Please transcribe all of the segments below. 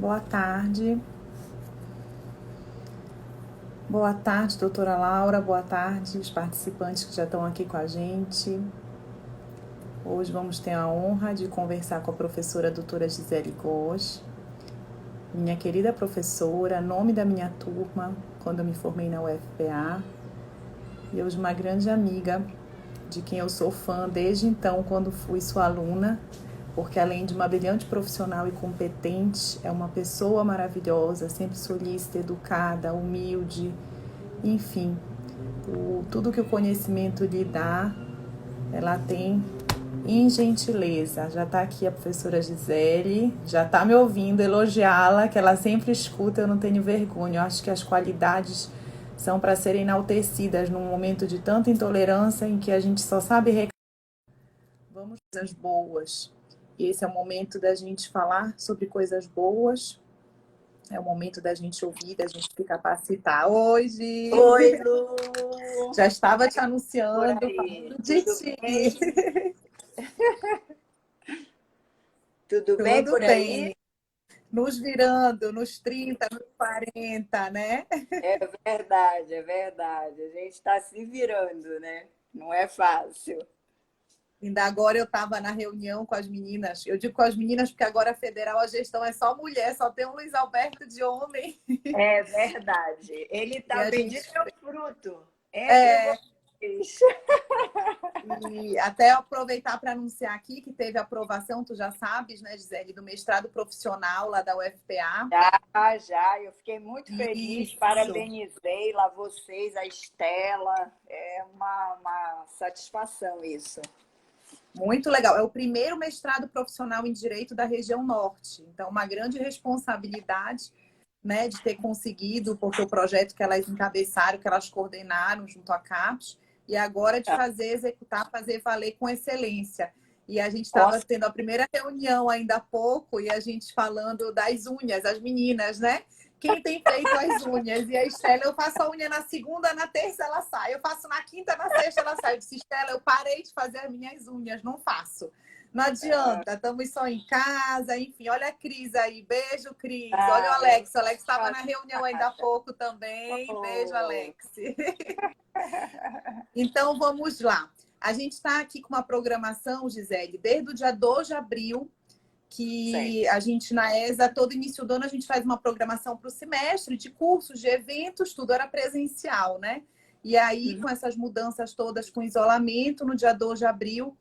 Boa tarde. Boa tarde, doutora Laura. Boa tarde, os participantes que já estão aqui com a gente. Hoje vamos ter a honra de conversar com a professora doutora Gisele Góes, minha querida professora, nome da minha turma, quando eu me formei na UFPA, e hoje uma grande amiga, de quem eu sou fã desde então, quando fui sua aluna, porque além de uma brilhante profissional e competente, é uma pessoa maravilhosa, sempre solícita, educada, humilde, enfim, tudo que o conhecimento lhe dá, ela tem em gentileza. Já está aqui a professora Gisele, já está me ouvindo elogiá-la, que ela sempre escuta, eu não tenho vergonha. Eu acho que as qualidades são para serem enaltecidas num momento de tanta intolerância em que a gente só sabe reclamar. Vamos coisas boas. E esse é o momento da gente falar sobre coisas boas. É o momento da gente ouvir, da gente se capacitar. Oi, Gi! Oi, Lu! Já estava te Por anunciando, aí, falando de tudo ti. bem? Tudo bem Tudo por aí? bem. Nos virando, nos 30, nos 40, né? É verdade, é verdade. A gente está se virando, né? Não é fácil. Ainda agora eu estava na reunião com as meninas. Eu digo com as meninas porque agora a federal, a gestão é só mulher, só tem um Luiz Alberto de homem. É verdade. Ele E está a gente bendito é o fruto entre é, vocês. e até aproveitar para anunciar aqui que teve aprovação, tu já sabes, né, Gisele, do mestrado profissional lá da UFPA. Já. Eu fiquei muito feliz, Isso. parabenizei lá vocês, a Estela. É uma satisfação isso. Muito legal. É o primeiro mestrado profissional em Direito da região Norte. Então, uma grande responsabilidade, né, de ter conseguido, porque o projeto que elas encabeçaram, que elas coordenaram junto à CAPES, e agora de fazer, executar, fazer valer com excelência. E a gente Com estava tendo a primeira reunião ainda há pouco, e a gente falando das unhas, as meninas, né? Quem tem feito as unhas? E a Estela, eu faço a unha na segunda, na terça ela sai. Eu faço na quinta, na sexta ela sai. Eu disse, Estela, eu parei de fazer as minhas unhas, não faço. Não adianta, estamos só em casa, enfim. Olha a Cris aí, beijo, Cris. Olha o Alex estava na reunião ainda há pouco também. Beijo, Oh. Alex. Então, vamos lá. A gente está aqui com uma programação, Gisele, desde o dia 2 de abril, Sei. que a gente, na ESA, todo início do ano, a gente faz uma programação para o semestre de cursos, de eventos, tudo era presencial, né? E aí, com essas mudanças todas, com isolamento, no dia 2 de abril,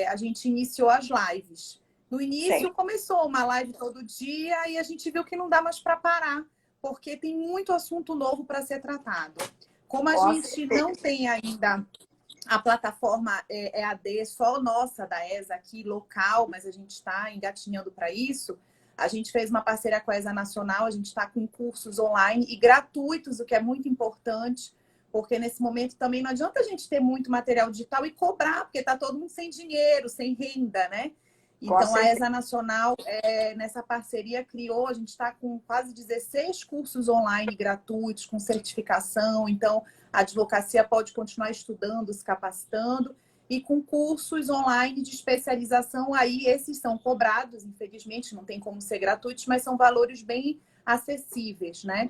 a gente iniciou as lives. No Sei. início, começou uma live todo dia e a gente viu que não dá mais para parar, porque tem muito assunto novo para ser tratado. Como a Com gente certeza. não tem ainda a plataforma EAD só nossa da ESA aqui, local, mas a gente está engatinhando para isso. A gente fez uma parceria com a ESA Nacional, a gente está com cursos online e gratuitos, o que é muito importante, porque nesse momento também não adianta a gente ter muito material digital e cobrar, porque está todo mundo sem dinheiro, sem renda, né? Com Então, a certeza. ESA Nacional, nessa parceria, criou, a gente está com quase 16 cursos online gratuitos, com certificação. Então, a advocacia pode continuar estudando, se capacitando, e com cursos online de especialização, aí esses são cobrados, infelizmente, não tem como ser gratuitos, mas são valores bem acessíveis, né?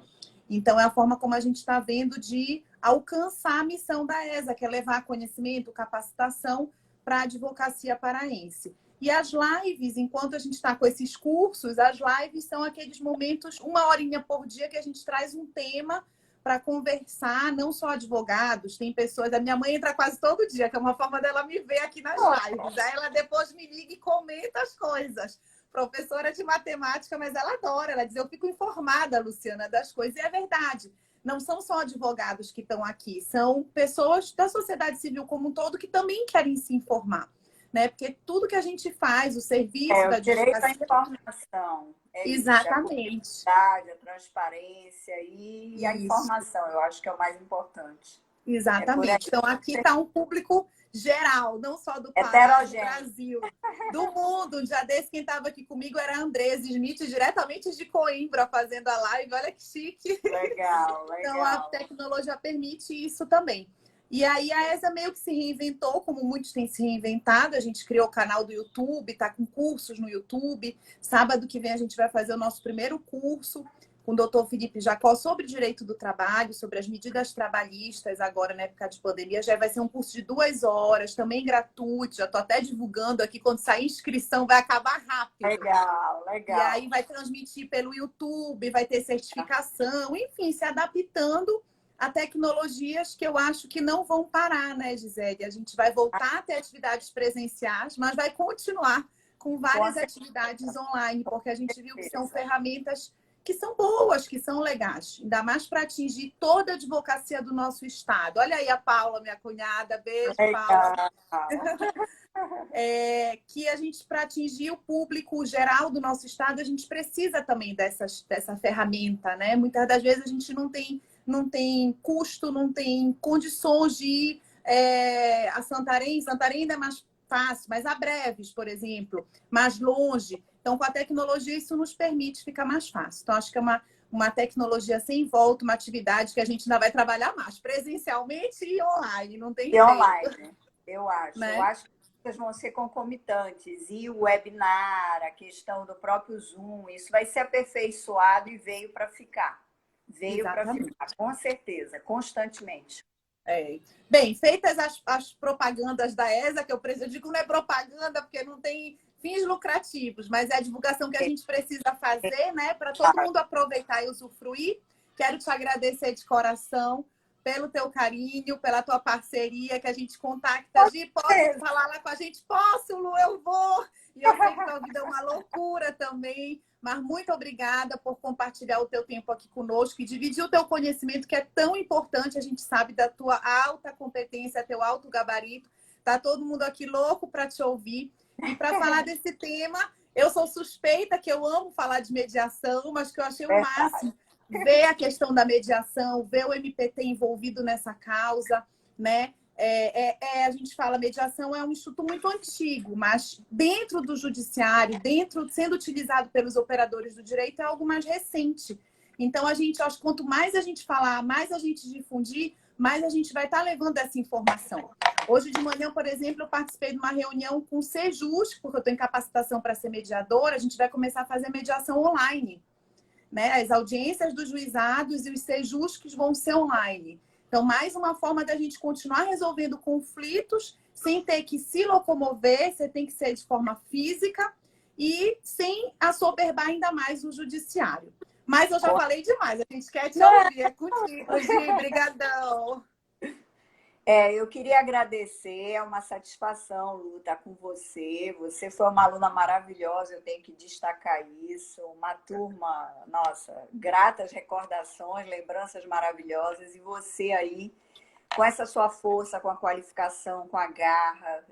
Então, é a forma como a gente está vendo de alcançar a missão da ESA, que é levar conhecimento, capacitação para a advocacia paraense. E as lives, enquanto a gente está com esses cursos, as lives são aqueles momentos, uma horinha por dia, que a gente traz um tema para conversar, não só advogados, tem pessoas. A minha mãe entra quase todo dia, que é uma forma dela me ver aqui nas lives. Aí ela depois me liga e comenta as coisas. Professora de matemática, mas ela adora. Ela diz: eu fico informada, Luciana, das coisas. E é verdade. Não são só advogados que estão aqui, são pessoas da sociedade civil como um todo que também querem se informar, né? Porque tudo que a gente faz, o serviço da O direito à advocacia. informação, é isso. A Exatamente. publicidade, a transparência e a Isso. informação, eu acho que é o mais importante. É por aí. Exatamente. Então, aqui está um público geral, não só do Pará, do Heterogêneo. Brasil, do mundo. Um dia desse, quem estava aqui comigo era a Andresa Smith, diretamente de Coimbra, fazendo a live. Olha que chique. Legal, Então, a legal. tecnologia permite isso também. E aí a ESA meio que se reinventou, como muitos têm se reinventado. A gente criou o canal do YouTube, está com cursos no YouTube. Sábado que vem a gente vai fazer o nosso primeiro curso com o doutor Felipe Jacó sobre direito do trabalho, sobre as medidas trabalhistas agora na época de pandemia. Já vai ser um curso de 2 horas, também gratuito. Já estou até divulgando aqui, quando sair inscrição vai acabar rápido. Legal, E aí legal. vai transmitir pelo YouTube, vai ter certificação, enfim, se adaptando a tecnologias que eu acho que não vão parar, né, Gisele? A gente vai voltar a ter atividades presenciais, mas vai continuar com Com várias atividades online, porque a gente viu que são certeza. ferramentas que são boas, que são legais, ainda mais para atingir toda a advocacia do nosso estado. Olha aí a Paula, minha cunhada, beijo, Paula. Legal. Que a gente, para atingir o público geral do nosso estado, a gente precisa também dessa ferramenta, né? Muitas das vezes a gente não tem custo, não tem condições de ir a Santarém. Santarém ainda é mais fácil, mas a Breves, por exemplo, mais longe. Então, com a tecnologia, isso nos permite ficar mais fácil. Então, acho que é uma tecnologia sem volta, uma atividade que a gente ainda vai trabalhar mais, presencialmente e online, não tem E jeito, online, eu acho. Eu né? acho que as vão ser concomitantes. E o webinar, a questão do próprio Zoom, isso vai ser aperfeiçoado e veio para ficar. Veio para Exatamente. ficar, com certeza, constantemente. É. Bem, feitas as propagandas da ESA, que eu digo não é propaganda porque não tem fins lucrativos, mas é a divulgação que a gente precisa fazer, né, para todo mundo aproveitar e usufruir. Quero te agradecer de coração pelo teu carinho, pela tua parceria, que a gente contacta, Gi, posso falar lá com a gente? Posso, Lu, eu vou! E eu sei que tua vida é uma loucura também, mas muito obrigada por compartilhar o teu tempo aqui conosco e dividir o teu conhecimento, que é tão importante. A gente sabe da tua alta competência, teu alto gabarito. Tá todo mundo aqui louco para te ouvir. E para falar desse tema, eu sou suspeita, que eu amo falar de mediação, mas que eu achei o Verdade. máximo ver a questão da mediação, ver o MPT envolvido nessa causa, né? A gente fala, mediação é um instituto muito antigo, mas dentro do judiciário, sendo utilizado pelos operadores do direito, é algo mais recente. Então, a gente, acho que quanto mais a gente falar, mais a gente difundir, mais a gente vai estar levando essa informação. Hoje de manhã, por exemplo, eu participei de uma reunião com o Sejus, porque eu estou em capacitação para ser mediadora, a gente vai começar a fazer mediação online, né? As audiências dos juizados e os sejus que vão ser online. Então, mais uma forma da gente continuar resolvendo conflitos sem ter que se locomover, você tem que ser de forma física e sem assoberbar ainda mais o judiciário. Mas eu já falei demais, a gente quer te ouvir, é contigo, Gi, brigadão. Eu queria agradecer, é uma satisfação, Lu, estar com você. Você foi uma aluna maravilhosa, eu tenho que destacar isso. Uma turma, nossa, gratas recordações, lembranças maravilhosas. E você aí, com essa sua força, com a qualificação, com a garra,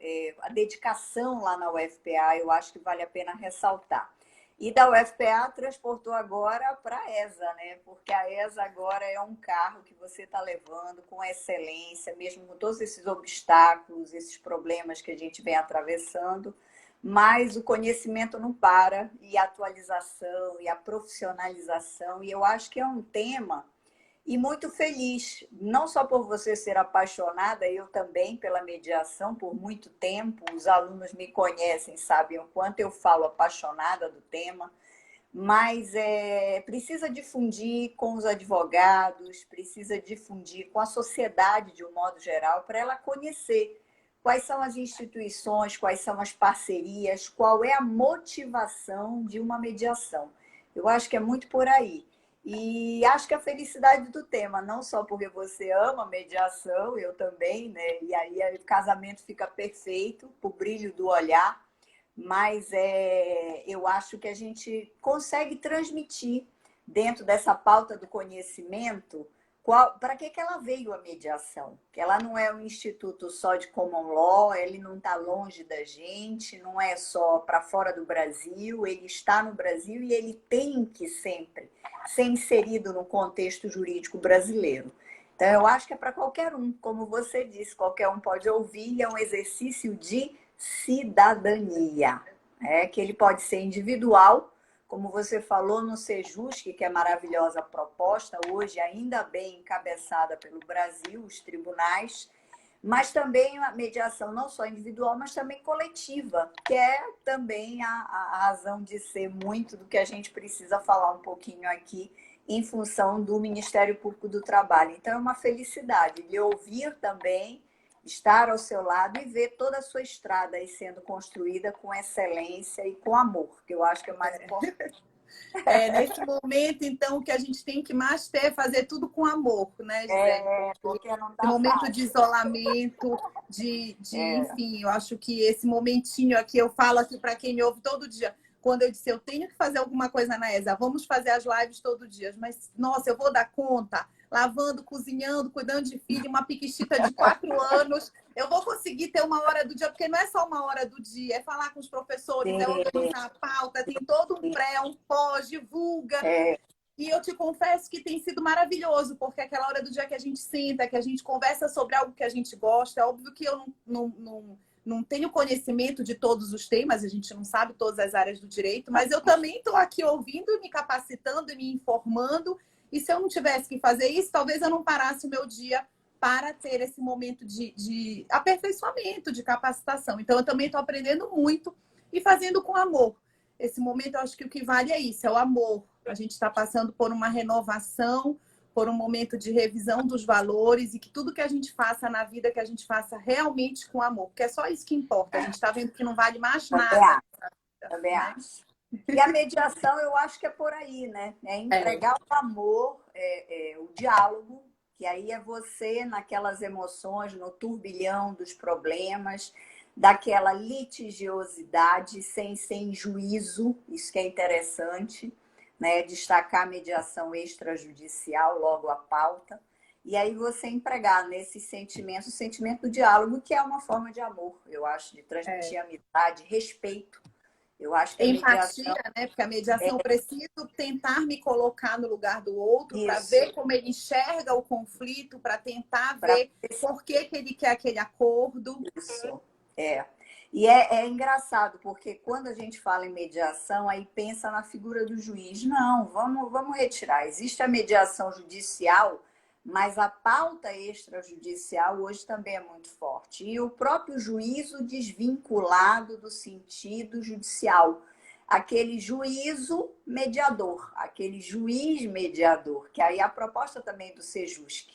a dedicação lá na UFPA, eu acho que vale a pena ressaltar. E da UFPA transportou agora para a ESA, né? Porque a ESA agora é um carro que você está levando com excelência, mesmo com todos esses obstáculos, esses problemas que a gente vem atravessando, mas o conhecimento não para, e a atualização, e a profissionalização, e eu acho que é um tema e muito feliz, não só por você ser apaixonada, eu também pela mediação por muito tempo. Os alunos me conhecem, sabem o quanto eu falo apaixonada do tema, mas precisa difundir com os advogados, precisa difundir com a sociedade de um modo geral, para ela conhecer quais são as instituições, quais são as parcerias, qual é a motivação de uma mediação. Eu acho que é muito por aí. E acho que a felicidade do tema, não só porque você ama mediação, eu também, né? E aí o casamento fica perfeito, o brilho do olhar, mas eu acho que a gente consegue transmitir dentro dessa pauta do conhecimento para que ela veio a mediação. Que ela não é um instituto só de common law, ele não está longe da gente, não é só para fora do Brasil, ele está no Brasil e ele tem que sempre ser inserido no contexto jurídico brasileiro. Então, eu acho que é para qualquer um, como você disse, qualquer um pode ouvir, é um exercício de cidadania, que ele pode ser individual, como você falou no Sejusc, que é maravilhosa a proposta, hoje ainda bem encabeçada pelo Brasil, os tribunais, mas também a mediação não só individual, mas também coletiva, que é também a razão de ser muito do que a gente precisa falar um pouquinho aqui em função do Ministério Público do Trabalho. Então, é uma felicidade lhe ouvir também, estar ao seu lado e ver toda a sua estrada aí sendo construída com excelência e com amor, que eu acho que é o mais importante. Nesse momento, então, o que a gente tem que mais ter é fazer tudo com amor, né, Gisele? Porque não Esse está momento de fácil. isolamento, enfim, eu acho que esse momentinho aqui, eu falo aqui para quem me ouve todo dia, quando eu disse, eu tenho que fazer alguma coisa na ESA, vamos fazer as lives todo dia, mas, nossa, eu vou dar conta, lavando, cozinhando, cuidando de filho, uma piquitita de 4 anos, eu vou conseguir ter uma hora do dia, porque não é só uma hora do dia, é falar com os professores, é organizar a pauta, tem todo um pré, um pós, divulga. E eu te confesso que tem sido maravilhoso, porque aquela hora do dia que a gente senta, que a gente conversa sobre algo que a gente gosta, é óbvio que eu não tenho conhecimento de todos os temas, a gente não sabe todas as áreas do direito, mas eu também estou aqui ouvindo, me capacitando e me informando. E se eu não tivesse que fazer isso, talvez eu não parasse o meu dia para ter esse momento de aperfeiçoamento, de capacitação. Então, eu também estou aprendendo muito e fazendo com amor. Esse momento, eu acho que o que vale é isso, é o amor. A gente está passando por uma renovação, por um momento de revisão dos valores e que tudo que a gente faça na vida, que a gente faça realmente com amor, porque é só isso que importa. A gente está vendo que não vale mais nada. Também Né? acho. E a mediação, eu acho que é por aí, né? É entregar o amor, o diálogo, que aí é você naquelas emoções, no turbilhão dos problemas, daquela litigiosidade sem juízo, isso que é interessante, né? Destacar a mediação extrajudicial, logo a pauta. E aí você empregar nesse sentimento, o sentimento do diálogo, que é uma forma de amor, eu acho, de transmitir amizade, respeito. Eu acho que a Empatia, mediação né? Porque a mediação eu preciso tentar me colocar no lugar do outro para isso, ver como ele enxerga o conflito, para tentar para ver por que ele quer aquele acordo. isso. E é engraçado, porque quando a gente fala em mediação, aí pensa na figura do juiz. Não, vamos retirar. Existe a mediação judicial, mas a pauta extrajudicial hoje também é muito forte. E o próprio juízo desvinculado do sentido judicial. Aquele juízo mediador, aquele juiz mediador, que aí é a proposta também do Sejusc,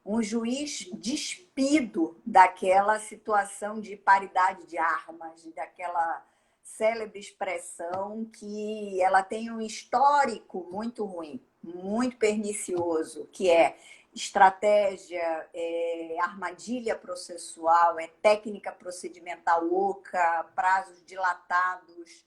um juiz despido daquela situação de paridade de armas, daquela célebre expressão que ela tem um histórico muito ruim, muito pernicioso, que é estratégia, armadilha processual, técnica procedimental oca, prazos dilatados,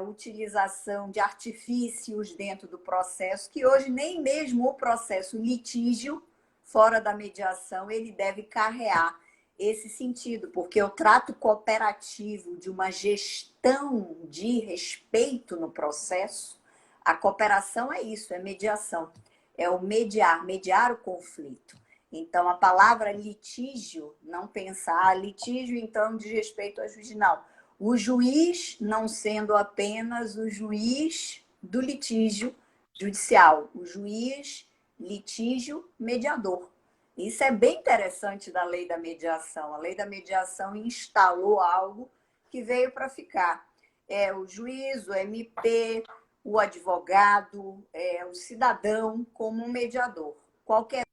utilização de artifícios dentro do processo, que hoje nem mesmo o processo litígio fora da mediação, ele deve carrear esse sentido, porque o trato cooperativo de uma gestão de respeito no processo, a cooperação é isso, é mediação, é o mediar o conflito. Então, a palavra litígio, não pensar litígio, então, de respeito ao juiz, não. O juiz não sendo apenas o juiz do litígio judicial, o juiz litígio mediador. Isso é bem interessante da lei da mediação. A lei da mediação instalou algo que veio para ficar. O juiz, o MP, o advogado, o cidadão como um mediador. Qualquer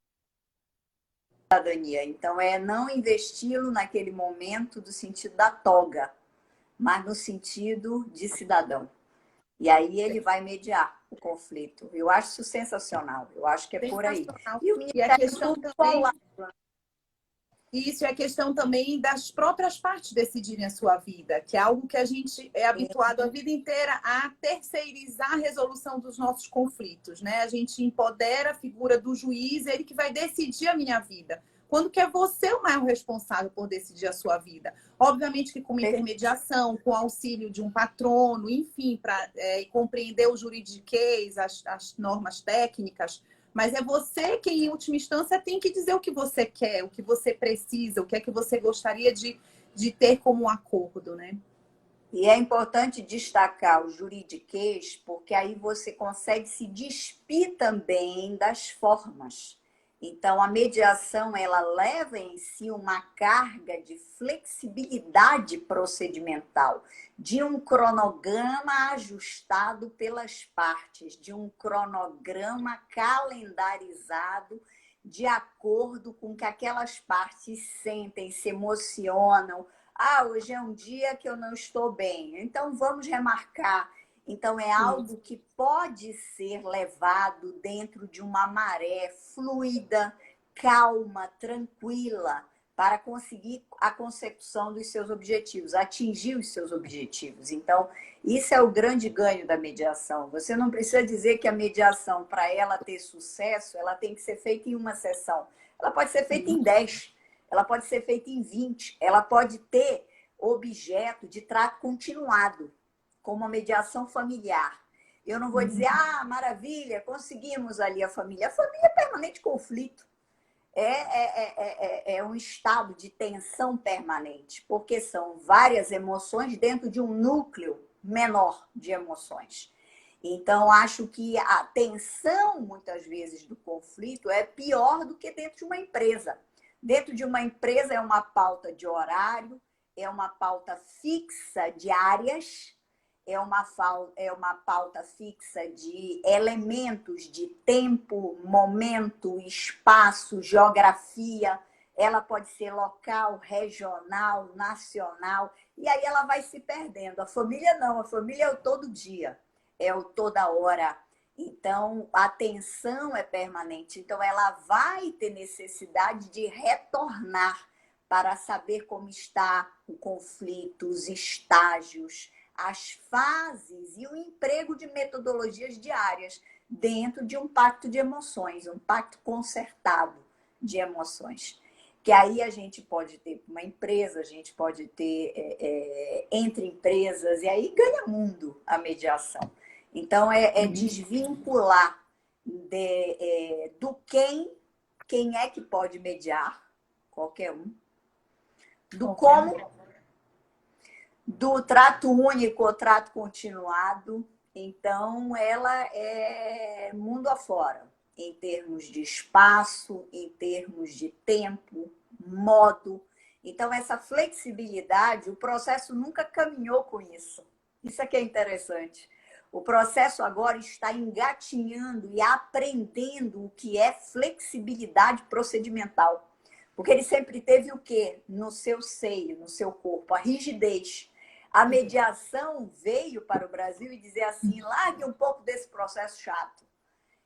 cidadania. Então, não investi-lo naquele momento do sentido da toga, mas no sentido de cidadão. E aí ele vai mediar o conflito. Eu acho isso sensacional. Eu acho que é por aí. Sensacional. E o E a Ministério questão Público ao também, lado. isso é a questão também das próprias partes decidirem a sua vida, que é algo que a gente é habituado a vida inteira a terceirizar a resolução dos nossos conflitos, né? A gente empodera a figura do juiz, ele que vai decidir a minha vida. Quando que é você o maior responsável por decidir a sua vida? Obviamente que com uma intermediação, com auxílio de um patrono, enfim, para compreender o juridiquês, as normas técnicas, mas é você quem, em última instância, tem que dizer o que você quer, o que você precisa, o que é que você gostaria de ter como um acordo, né? E é importante destacar o juridiquês, porque aí você consegue se despir também das formas. Então, a mediação, ela leva em si uma carga de flexibilidade procedimental, de um cronograma ajustado pelas partes, de um cronograma calendarizado de acordo com o que aquelas partes sentem, se emocionam. Ah, hoje é um dia que eu não estou bem, então vamos remarcar. Então, é algo que pode ser levado dentro de uma maré fluida, calma, tranquila, para conseguir a consecução dos seus objetivos, atingir os seus objetivos. Então, isso é o grande ganho da mediação. Você não precisa dizer que a mediação, para ela ter sucesso, ela tem que ser feita em uma sessão. Ela pode ser feita em 10, ela pode ser feita em 20, ela pode ter objeto de trato continuado, como a mediação familiar. Eu não vou dizer, ah, maravilha, conseguimos ali a família. A família é permanente conflito. É um estado de tensão permanente, porque são várias emoções dentro de um núcleo menor de emoções. Então, acho que a tensão, muitas vezes, do conflito é pior do que dentro de uma empresa. Dentro de uma empresa é uma pauta de horário, é uma pauta fixa de áreas, é uma pauta fixa de elementos de tempo, momento, espaço, geografia. Ela pode ser local, regional, nacional, e aí ela vai se perdendo. A família não, a família é o todo dia, é o toda hora. Então, a tensão é permanente. Então, ela vai ter necessidade de retornar para saber como está o conflito, os estágios, as fases e o emprego de metodologias diárias dentro de um pacto de emoções, um pacto concertado de emoções. Que aí a gente pode ter uma empresa, a gente pode ter entre empresas, e aí ganha mundo a mediação. Então, desvincular do quem é que pode mediar, qualquer um, do como, do trato único ou trato continuado. Então, ela é mundo afora, em termos de espaço, em termos de tempo, modo. Então, essa flexibilidade, o processo nunca caminhou com isso. Isso é que é interessante. O processo agora está engatinhando e aprendendo o que é flexibilidade procedimental. Porque ele sempre teve o quê? No seu seio, no seu corpo, a rigidez. A mediação veio para o Brasil e dizer assim, largue um pouco desse processo chato.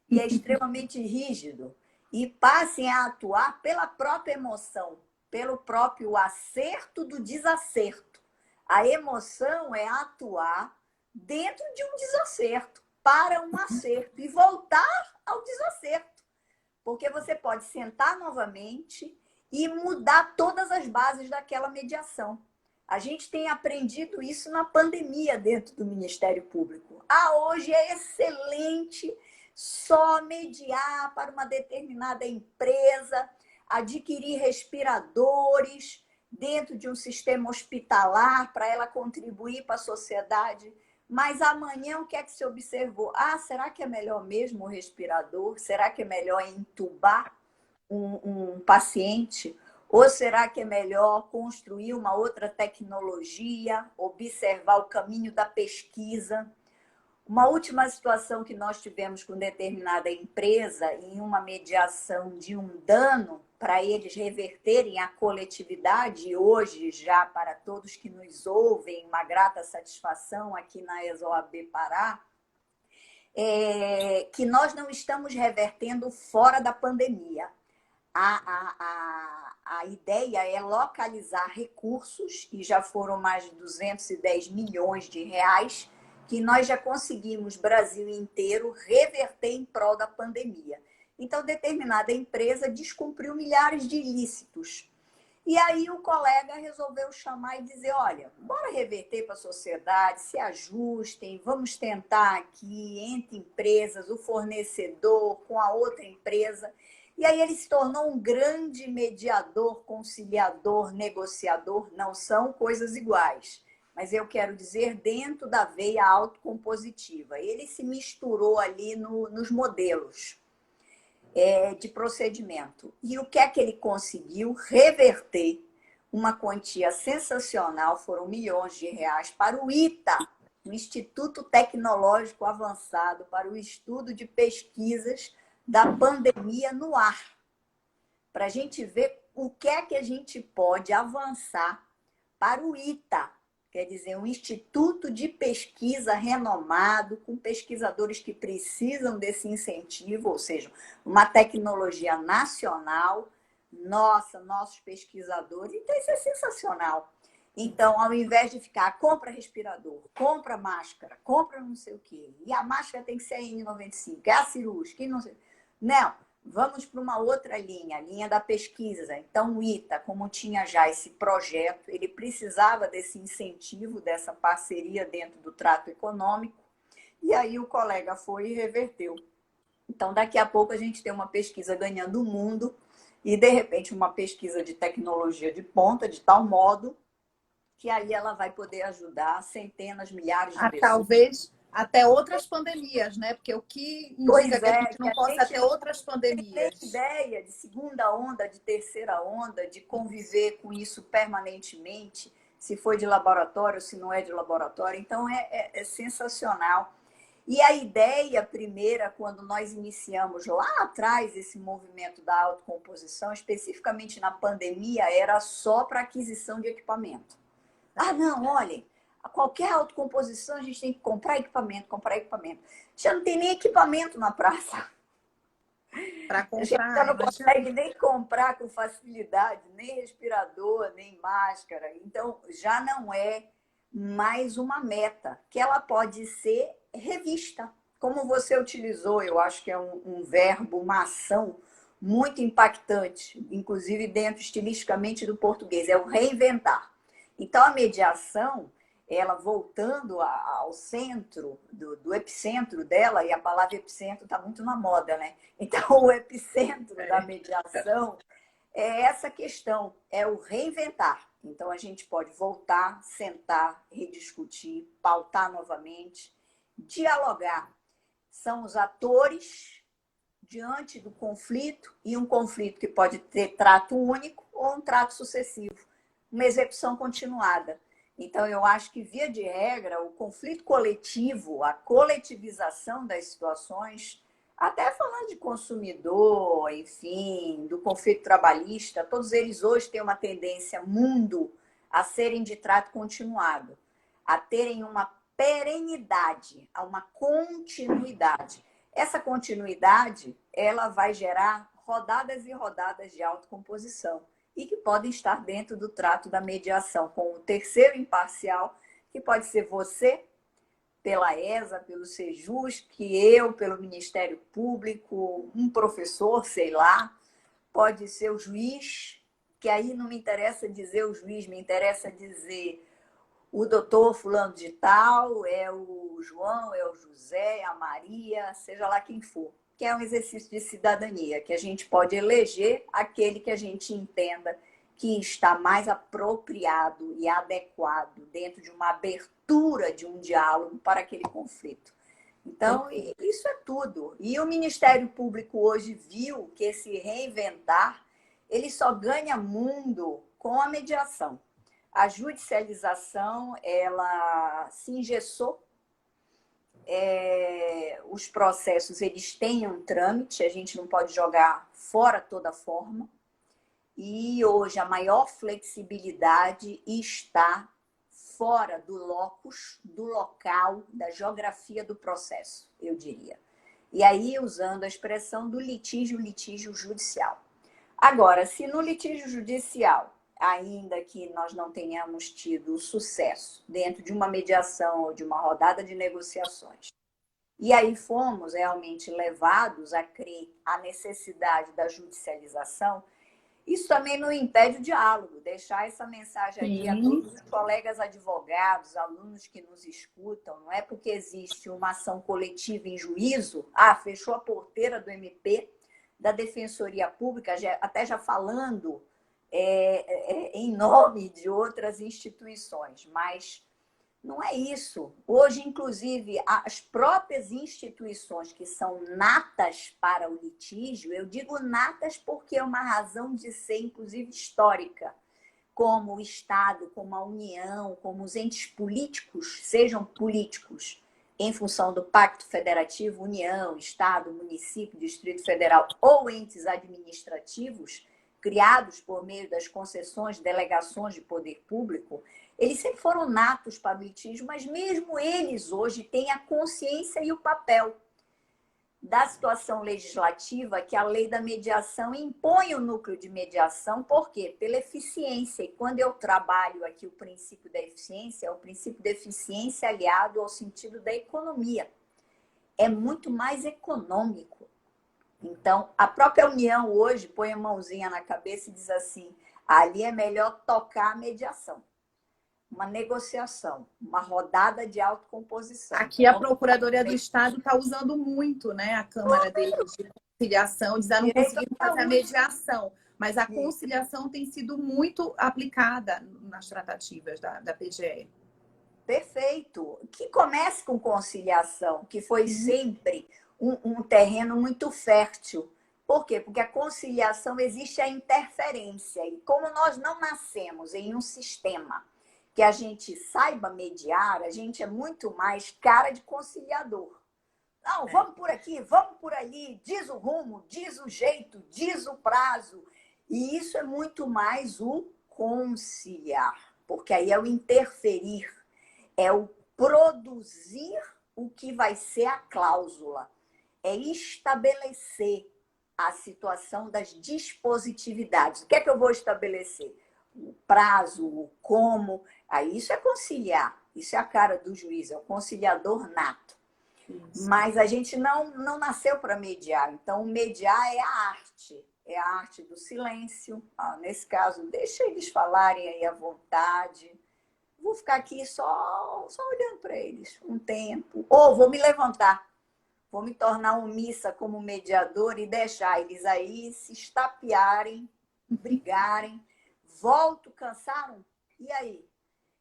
E é extremamente rígido. E passem a atuar pela própria emoção, pelo próprio acerto do desacerto. A emoção é atuar dentro de um desacerto, para um acerto, e voltar ao desacerto. Porque você pode sentar novamente e mudar todas as bases daquela mediação. A gente tem aprendido isso na pandemia dentro do Ministério Público. Hoje é excelente só mediar para uma determinada empresa, adquirir respiradores dentro de um sistema hospitalar para ela contribuir para a sociedade. Mas amanhã o que é que se observou? Será que é melhor mesmo o respirador? Será que é melhor entubar um paciente? Ou será que é melhor construir uma outra tecnologia, observar o caminho da pesquisa? Uma última situação que nós tivemos com determinada empresa, em uma mediação de um dano, para eles reverterem a coletividade, e hoje já para todos que nos ouvem, uma grata satisfação aqui na ESOAB Pará, que nós não estamos revertendo fora da pandemia. A ideia é localizar recursos, e já foram mais de 210 milhões de reais, que nós já conseguimos, Brasil inteiro, reverter em prol da pandemia. Então, determinada empresa descumpriu milhares de ilícitos. E aí o colega resolveu chamar e dizer, olha, bora reverter para a sociedade, se ajustem, vamos tentar aqui, entre empresas, o fornecedor com a outra empresa. E aí ele se tornou um grande mediador, conciliador, negociador. Não são coisas iguais, mas eu quero dizer dentro da veia autocompositiva. Ele se misturou ali nos modelos. de procedimento. E o que é que ele conseguiu? Reverter uma quantia sensacional, foram milhões de reais, para o ITA, o Instituto Tecnológico Avançado, para o estudo de pesquisas da pandemia no ar, para a gente ver o que é que a gente pode avançar para o ITA, quer dizer, um instituto de pesquisa renomado, com pesquisadores que precisam desse incentivo, ou seja, uma tecnologia nacional. Nossa, nossos pesquisadores, então isso é sensacional. Então, ao invés de ficar, compra respirador, compra máscara, compra não sei o quê, e a máscara tem que ser a N95, é a cirúrgica, não sei. Não, vamos para uma outra linha, a linha da pesquisa. Então, o ITA, como tinha já esse projeto, ele precisava desse incentivo, dessa parceria dentro do trato econômico, e aí o colega foi e reverteu. Então, daqui a pouco a gente tem uma pesquisa ganhando o mundo e, de repente, uma pesquisa de tecnologia de ponta, de tal modo que aí ela vai poder ajudar centenas, milhares de pessoas. Talvez até outras pandemias, né? Porque o que indica que a gente não possa ter outras pandemias. Tem ideia de segunda onda, de terceira onda, de conviver com isso permanentemente, se foi de laboratório, se não é de laboratório. Então, é sensacional. E a ideia primeira, quando nós iniciamos lá atrás esse movimento da autocomposição, especificamente na pandemia, era só para aquisição de equipamento. Ah, não, olhem, qualquer autocomposição a gente tem que comprar equipamento, comprar equipamento. Já não tem nem equipamento na praça. Para comprar. A gente já não consegue nem comprar com facilidade, nem respirador, nem máscara. Então, já não é mais uma meta, que ela pode ser revista. Como você utilizou, eu acho que é um verbo, uma ação muito impactante, inclusive dentro estilisticamente do português, é o reinventar. Então, a mediação, ela voltando ao centro, do epicentro dela, e a palavra epicentro está muito na moda, né? Então, o epicentro da mediação é essa questão, é o reinventar. Então, a gente pode voltar, sentar, rediscutir, pautar novamente, dialogar. São os atores diante do conflito, e um conflito que pode ter trato único ou um trato sucessivo, uma execução continuada. Então, eu acho que, via de regra, o conflito coletivo, a coletivização das situações, até falando de consumidor, enfim, do conflito trabalhista, todos eles hoje têm uma tendência, mundo, a serem de trato continuado, a terem uma perenidade, a uma continuidade. Essa continuidade, ela vai gerar rodadas e rodadas de autocomposição e que podem estar dentro do trato da mediação, com o terceiro imparcial, que pode ser você, pela ESA, pelo Sejus, que eu, pelo Ministério Público, um professor, sei lá, pode ser o juiz, que aí não me interessa dizer o juiz, me interessa dizer o doutor fulano de tal, é o João, é o José, é a Maria, seja lá quem for, que é um exercício de cidadania, que a gente pode eleger aquele que a gente entenda que está mais apropriado e adequado dentro de uma abertura de um diálogo para aquele conflito. Então, isso é tudo. E o Ministério Público hoje viu que esse reinventar, ele só ganha mundo com a mediação. A judicialização, ela se engessou. Os processos, eles têm um trâmite, a gente não pode jogar fora toda forma. E hoje a maior flexibilidade está fora do locus, do local, da geografia do processo, eu diria. E aí, usando a expressão do litígio judicial. Agora, se no litígio judicial, ainda que nós não tenhamos tido sucesso dentro de uma mediação ou de uma rodada de negociações, e aí fomos realmente levados a crer a necessidade da judicialização, isso também não impede o diálogo, deixar essa mensagem aqui a todos os colegas advogados, alunos que nos escutam. Não é porque existe uma ação coletiva em juízo, fechou a porteira do MP, da Defensoria Pública, até já falando em nome de outras instituições, mas Não é isso. Hoje, inclusive, as próprias instituições que são natas para o litígio, eu digo natas porque é uma razão de ser, inclusive, histórica, como o Estado, como a União, como os entes políticos, sejam políticos em função do Pacto Federativo, União, Estado, município, Distrito Federal ou entes administrativos, criados por meio das concessões, delegações de poder público, eles sempre foram natos para o litígio, mas mesmo eles hoje têm a consciência e o papel da situação legislativa que a lei da mediação impõe o núcleo de mediação, por quê? Pela eficiência. E quando eu trabalho aqui o princípio da eficiência, é o princípio da eficiência aliado ao sentido da economia. É muito mais econômico. Então, a própria União hoje põe a mãozinha na cabeça e diz assim, ali é melhor tocar a mediação. Uma negociação, uma rodada de autocomposição. Aqui a Procuradoria do Estado está usando muito, né, a Câmara deles de conciliação, diz, não conseguimos fazer a mediação, mas a conciliação tem sido muito aplicada nas tratativas da PGE. Perfeito. Que comece com conciliação, que foi sempre um terreno muito fértil. Por quê? Porque a conciliação existe a interferência. E como nós não nascemos em um sistema que a gente saiba mediar, a gente é muito mais cara de conciliador. Não, vamos por aqui, vamos por ali, diz o rumo, diz o jeito, diz o prazo. E isso é muito mais o conciliar, porque aí é o interferir, é o produzir o que vai ser a cláusula, é estabelecer a situação das dispositividades. O que é que eu vou estabelecer? O prazo, o como. Aí isso é conciliar, isso é a cara do juiz, é o conciliador nato. Isso. Mas a gente não nasceu para mediar, então mediar é a arte do silêncio. Nesse caso, deixa eles falarem aí à vontade. Vou ficar aqui só olhando para eles um tempo. Ou vou me levantar, vou me tornar omissa como mediador e deixar eles aí se estapearem, brigarem. Volto, cansaram? E aí?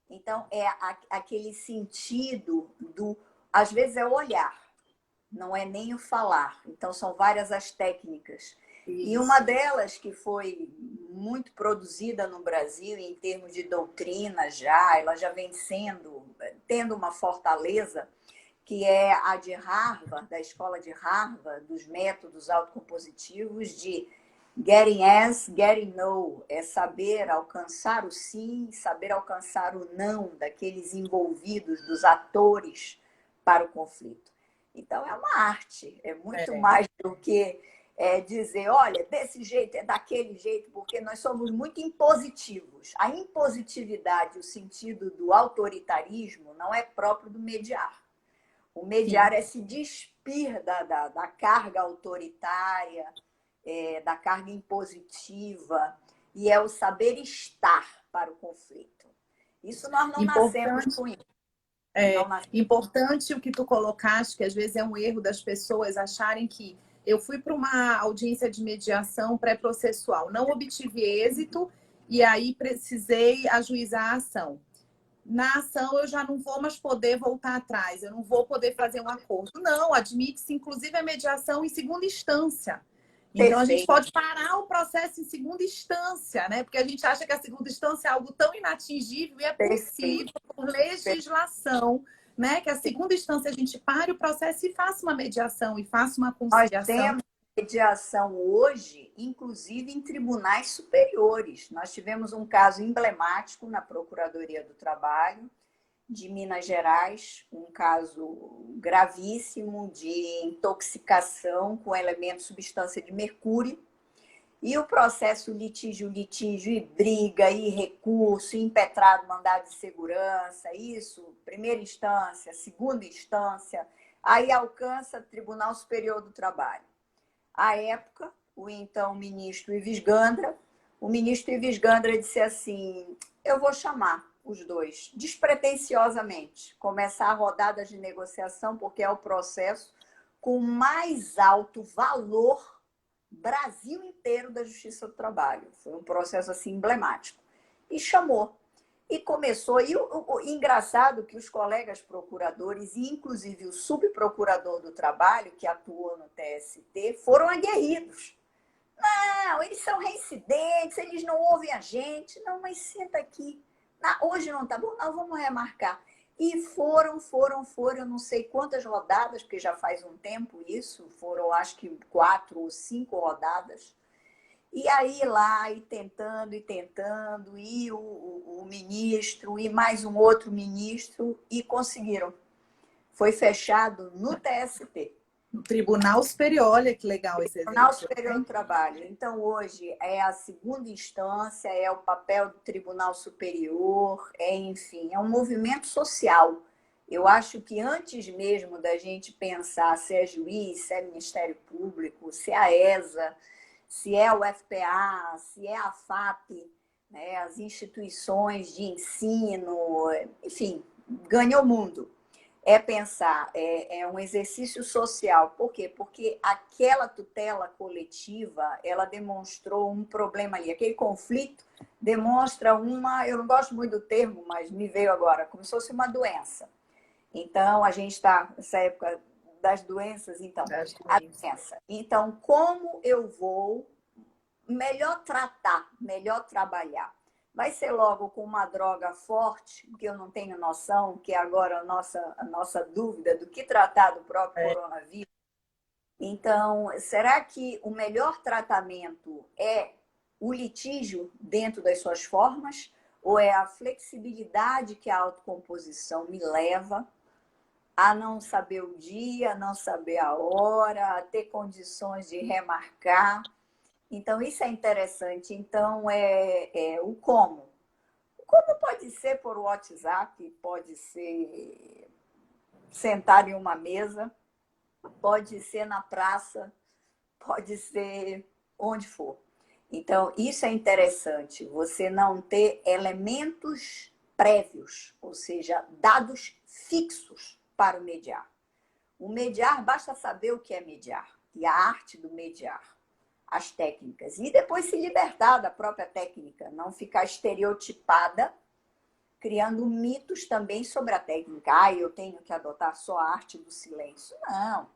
Então, é aquele sentido do... Às vezes é o olhar, não é nem o falar. Então, são várias as técnicas. Isso. E uma delas que foi muito produzida no Brasil em termos de doutrina já, ela já vem tendo uma fortaleza, que é a de Harvard, da escola de Harvard, dos métodos autocompositivos de getting yes, getting no, é saber alcançar o sim, saber alcançar o não daqueles envolvidos, dos atores para o conflito. Então, é uma arte, é muito mais do que dizer, olha, desse jeito, é daquele jeito, porque nós somos muito impositivos. A impositividade, o sentido do autoritarismo, não é próprio do mediar. O mediar Sim. é se despir da carga autoritária, da carga impositiva, e é o saber estar para o conflito. Isso nós não nascemos com isso. Importante o que tu colocaste, que às vezes é um erro das pessoas acharem que eu fui para uma audiência de mediação pré-processual, não obtive êxito e aí precisei ajuizar a ação. Na ação eu já não vou mais poder voltar atrás, eu não vou poder fazer um acordo. Não, admite-se inclusive a mediação em segunda instância. Então, a gente pode parar o processo em segunda instância, né? Porque a gente acha que a segunda instância é algo tão inatingível e é possível, por legislação, né? Que a segunda instância a gente pare o processo e faça uma mediação e faça uma conciliação. Nós temos mediação hoje, inclusive em tribunais superiores. Nós tivemos um caso emblemático na Procuradoria do Trabalho, de Minas Gerais, um caso gravíssimo de intoxicação com elemento substância de mercúrio, e o processo litígio, e briga, e recurso, impetrado mandado de segurança, isso, primeira instância, segunda instância, aí alcança o Tribunal Superior do Trabalho. À época, o então ministro Ives Gandra, o ministro Ives Gandra disse assim, eu vou chamar os dois, despretensiosamente, começar a rodada de negociação, porque é o processo com mais alto valor Brasil inteiro da Justiça do Trabalho. Foi um processo assim emblemático. E chamou. E começou, e o engraçado que os colegas procuradores, e inclusive o subprocurador do trabalho, que atuou no TST, foram aguerridos. Não, eles são reincidentes, eles não ouvem a gente. Não, mas senta aqui. Hoje não tá bom? Não, vamos remarcar. E foram, eu não sei quantas rodadas, porque já faz um tempo isso, foram acho que 4 ou 5 rodadas. E aí lá, e o ministro, e mais um outro ministro, e conseguiram. Foi fechado no TST. No Tribunal Superior, olha que legal esse Tribunal exemplo. Superior do Trabalho. Então, hoje é a segunda instância, é o papel do Tribunal Superior, enfim, é um movimento social. Eu acho que antes mesmo da gente pensar se é juiz, se é Ministério Público, se é a ESA, se é o FPA, se é a FAP, né, as instituições de ensino, enfim, ganha o mundo. É pensar, é um exercício social. Por quê? Porque aquela tutela coletiva, ela demonstrou um problema ali. Aquele conflito demonstra uma, eu não gosto muito do termo, mas me veio agora, como se fosse uma doença. Então, a gente está nessa época das doenças, então, a doença. Então, como eu vou melhor tratar, melhor trabalhar? Vai ser logo com uma droga forte, que eu não tenho noção, que é agora a nossa dúvida do que tratar do próprio coronavírus. Então, será que o melhor tratamento é o litígio dentro das suas formas? Ou é a flexibilidade que a autocomposição me leva a não saber o dia, a não saber a hora, a ter condições de remarcar? Então, isso é interessante. Então, é o como. Como pode ser por WhatsApp, pode ser sentar em uma mesa, pode ser na praça, pode ser onde for. Então, isso é interessante, você não ter elementos prévios, ou seja, dados fixos para o mediar. O mediar, basta saber o que é mediar e a arte do mediar, as técnicas. E depois se libertar da própria técnica, não ficar estereotipada, criando mitos também sobre a técnica. Eu tenho que adotar só a arte do silêncio. Não.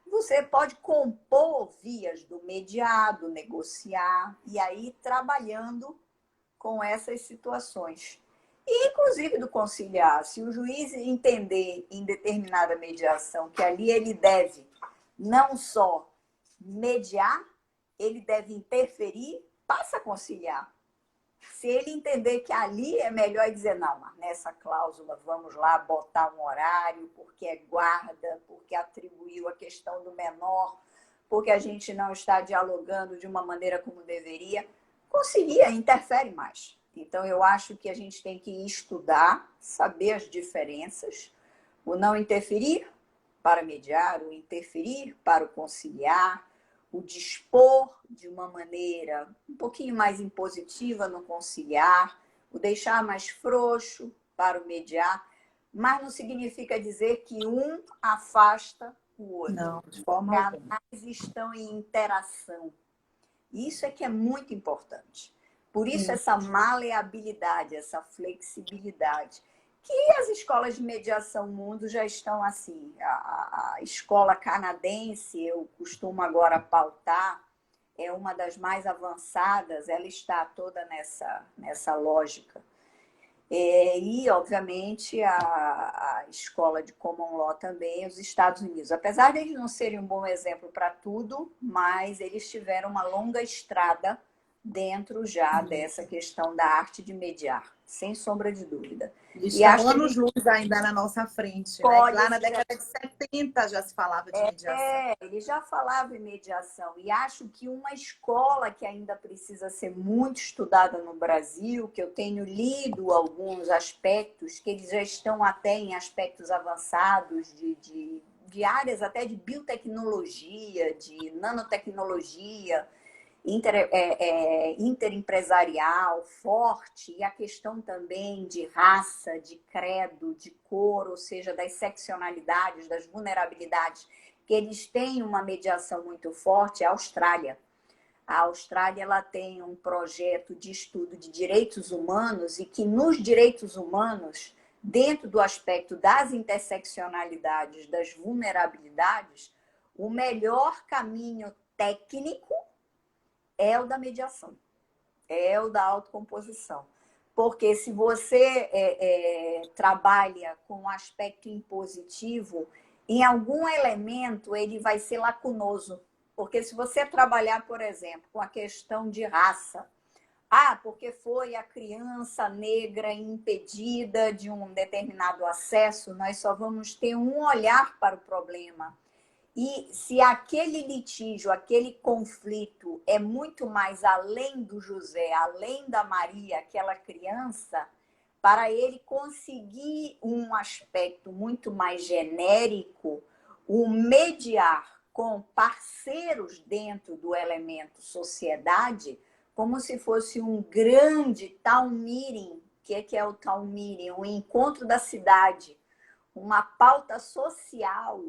Você pode compor vias do mediado, negociar, e aí trabalhando com essas situações. E, inclusive, do conciliar. Se o juiz entender em determinada mediação que ali ele deve não só mediar, ele deve interferir, passa a conciliar. Se ele entender que ali é melhor dizer, não, mas nessa cláusula vamos lá botar um horário, porque é guarda, porque atribuiu a questão do menor, porque a gente não está dialogando de uma maneira como deveria, conseguia, interfere mais. Então, eu acho que a gente tem que estudar, saber as diferenças, o não interferir para mediar, o interferir para o conciliar, o dispor de uma maneira um pouquinho mais impositiva no conciliar, o deixar mais frouxo para o mediar, mas não significa dizer que um afasta o outro. Não, de forma alguma. Canais estão em interação. Isso é que é muito importante. Por isso essa maleabilidade, essa flexibilidade, que as escolas de mediação mundo já estão assim. A escola canadense, eu costumo agora pautar, é uma das mais avançadas, ela está toda nessa lógica. E, obviamente, a escola de Common Law também, os Estados Unidos. Apesar de eles não serem um bom exemplo para tudo, mas eles tiveram uma longa estrada dentro já dessa questão da arte de mediar, sem sombra de dúvida. Eles E estão acho que anos-luz ainda na nossa frente, né? pode Lá na ser. década de 70 já se falava de mediação. Ele já falava em mediação. E acho que uma escola que ainda precisa ser muito estudada no Brasil, que eu tenho lido alguns aspectos, que eles já estão até em aspectos avançados de áreas até de biotecnologia, de nanotecnologia, interempresarial forte, e a questão também de raça, de credo, de cor, ou seja, das seccionalidades, das vulnerabilidades, que eles têm uma mediação muito forte, é a Austrália. A Austrália ela tem um projeto de estudo de direitos humanos e que nos direitos humanos, dentro do aspecto das interseccionalidades, das vulnerabilidades, o melhor caminho técnico é o da mediação, é o da autocomposição. Porque se você trabalha com um aspecto impositivo, em algum elemento ele vai ser lacunoso. Porque se você trabalhar, por exemplo, com a questão de raça, porque foi a criança negra impedida de um determinado acesso, nós só vamos ter um olhar para o problema. E se aquele litígio, aquele conflito é muito mais além do José, além da Maria, aquela criança, para ele conseguir um aspecto muito mais genérico, o mediar com parceiros dentro do elemento sociedade, como se fosse um grande town meeting. O que é o town meeting? Um encontro da cidade, uma pauta social.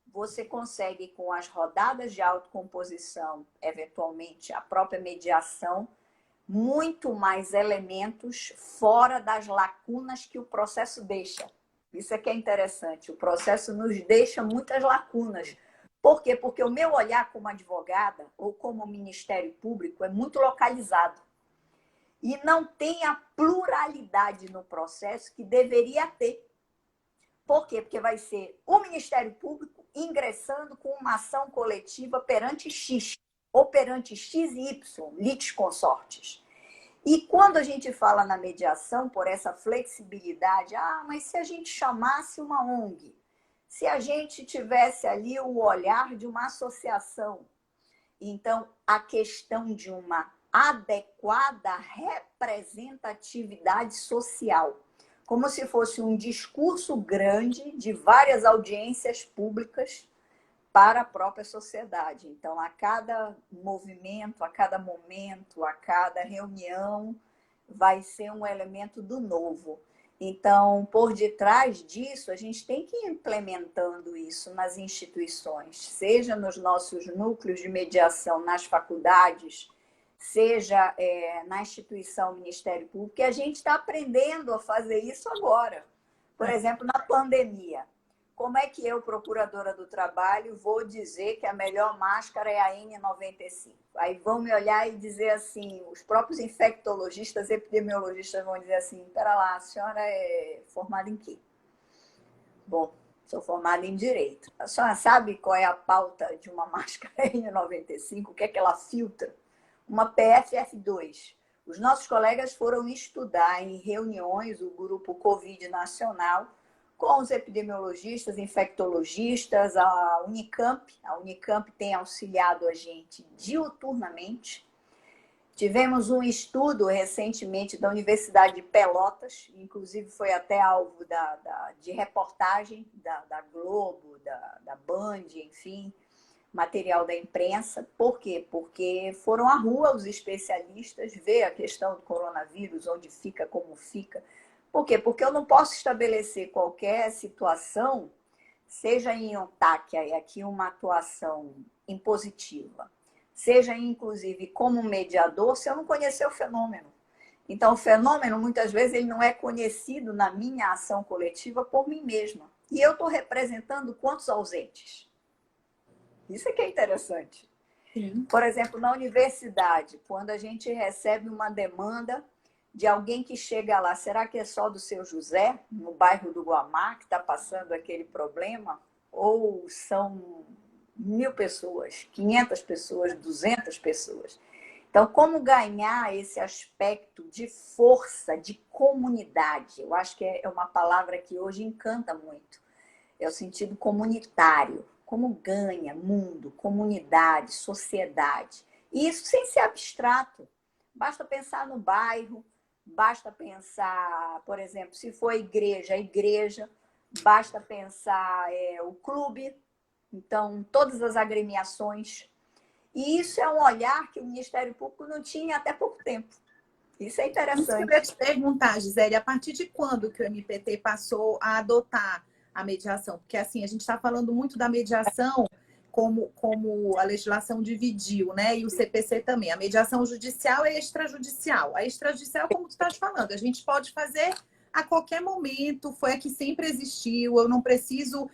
Você consegue, com as rodadas de autocomposição, eventualmente a própria mediação, muito mais elementos fora das lacunas que o processo deixa. Isso é que é interessante. O processo nos deixa muitas lacunas. Por quê? Porque o meu olhar como advogada ou como Ministério Público é muito localizado. E não tem a pluralidade no processo que deveria ter. Por quê? Porque vai ser o Ministério Público ingressando com uma ação coletiva perante X, ou perante X e Y, litisconsortes. E quando a gente fala na mediação, por essa flexibilidade, mas se a gente chamasse uma ONG, se a gente tivesse ali o olhar de uma associação, então a questão de uma adequada representatividade social, como se fosse um discurso grande de várias audiências públicas para a própria sociedade. Então, a cada movimento, a cada momento, a cada reunião, vai ser um elemento do novo. Então, por detrás disso, a gente tem que ir implementando isso nas instituições, seja nos nossos núcleos de mediação nas faculdades, seja na instituição Ministério Público, que a gente está aprendendo a fazer isso agora. Por exemplo, na pandemia. Como é que eu, procuradora do trabalho, vou dizer que a melhor máscara é a N95? Aí vão me olhar e dizer assim, os próprios infectologistas, epidemiologistas vão dizer assim, espera lá, a senhora é formada em quê? Bom, sou formada em Direito. A senhora sabe qual é a pauta de uma máscara N95? O que é que ela filtra? Uma PFF2. Os nossos colegas foram estudar em reuniões, o grupo Covid Nacional, com os epidemiologistas, infectologistas, a Unicamp. A Unicamp tem auxiliado a gente diuturnamente. Tivemos um estudo recentemente da Universidade de Pelotas, inclusive foi até alvo de reportagem da Globo, da Band, enfim, material da imprensa. Por quê? Porque foram à rua os especialistas ver a questão do coronavírus, onde fica, como fica. Por quê? Porque eu não posso estabelecer qualquer situação, seja em um TAC, aqui uma atuação impositiva, seja inclusive como mediador, se eu não conhecer o fenômeno. Então, o fenômeno, muitas vezes, ele não é conhecido na minha ação coletiva por mim mesma. E eu estou representando quantos ausentes? Isso é que é interessante. Sim. Por exemplo, na universidade, quando a gente recebe uma demanda de alguém que chega lá, será que é só do seu José, no bairro do Guamá, que está passando aquele problema? Ou são 1.000 pessoas, 500 pessoas, 200 pessoas? Então, como ganhar esse aspecto de força, de comunidade? Eu acho que é uma palavra que hoje encanta muito. É o sentido comunitário. Como ganha mundo, comunidade, sociedade. E isso sem ser abstrato. Basta pensar no bairro, basta pensar, por exemplo, se for a igreja, basta pensar o clube, então todas as agremiações. E isso é um olhar que o Ministério Público não tinha até pouco tempo. Isso é interessante. Isso que eu queria te perguntar, Gisele, a partir de quando que o MPT passou a adotar a mediação? Porque assim, a gente está falando muito da mediação como a legislação dividiu, né? E o CPC também. A mediação judicial e extrajudicial. A extrajudicial, como tu estás falando, a gente pode fazer a qualquer momento, foi a que sempre existiu, eu não preciso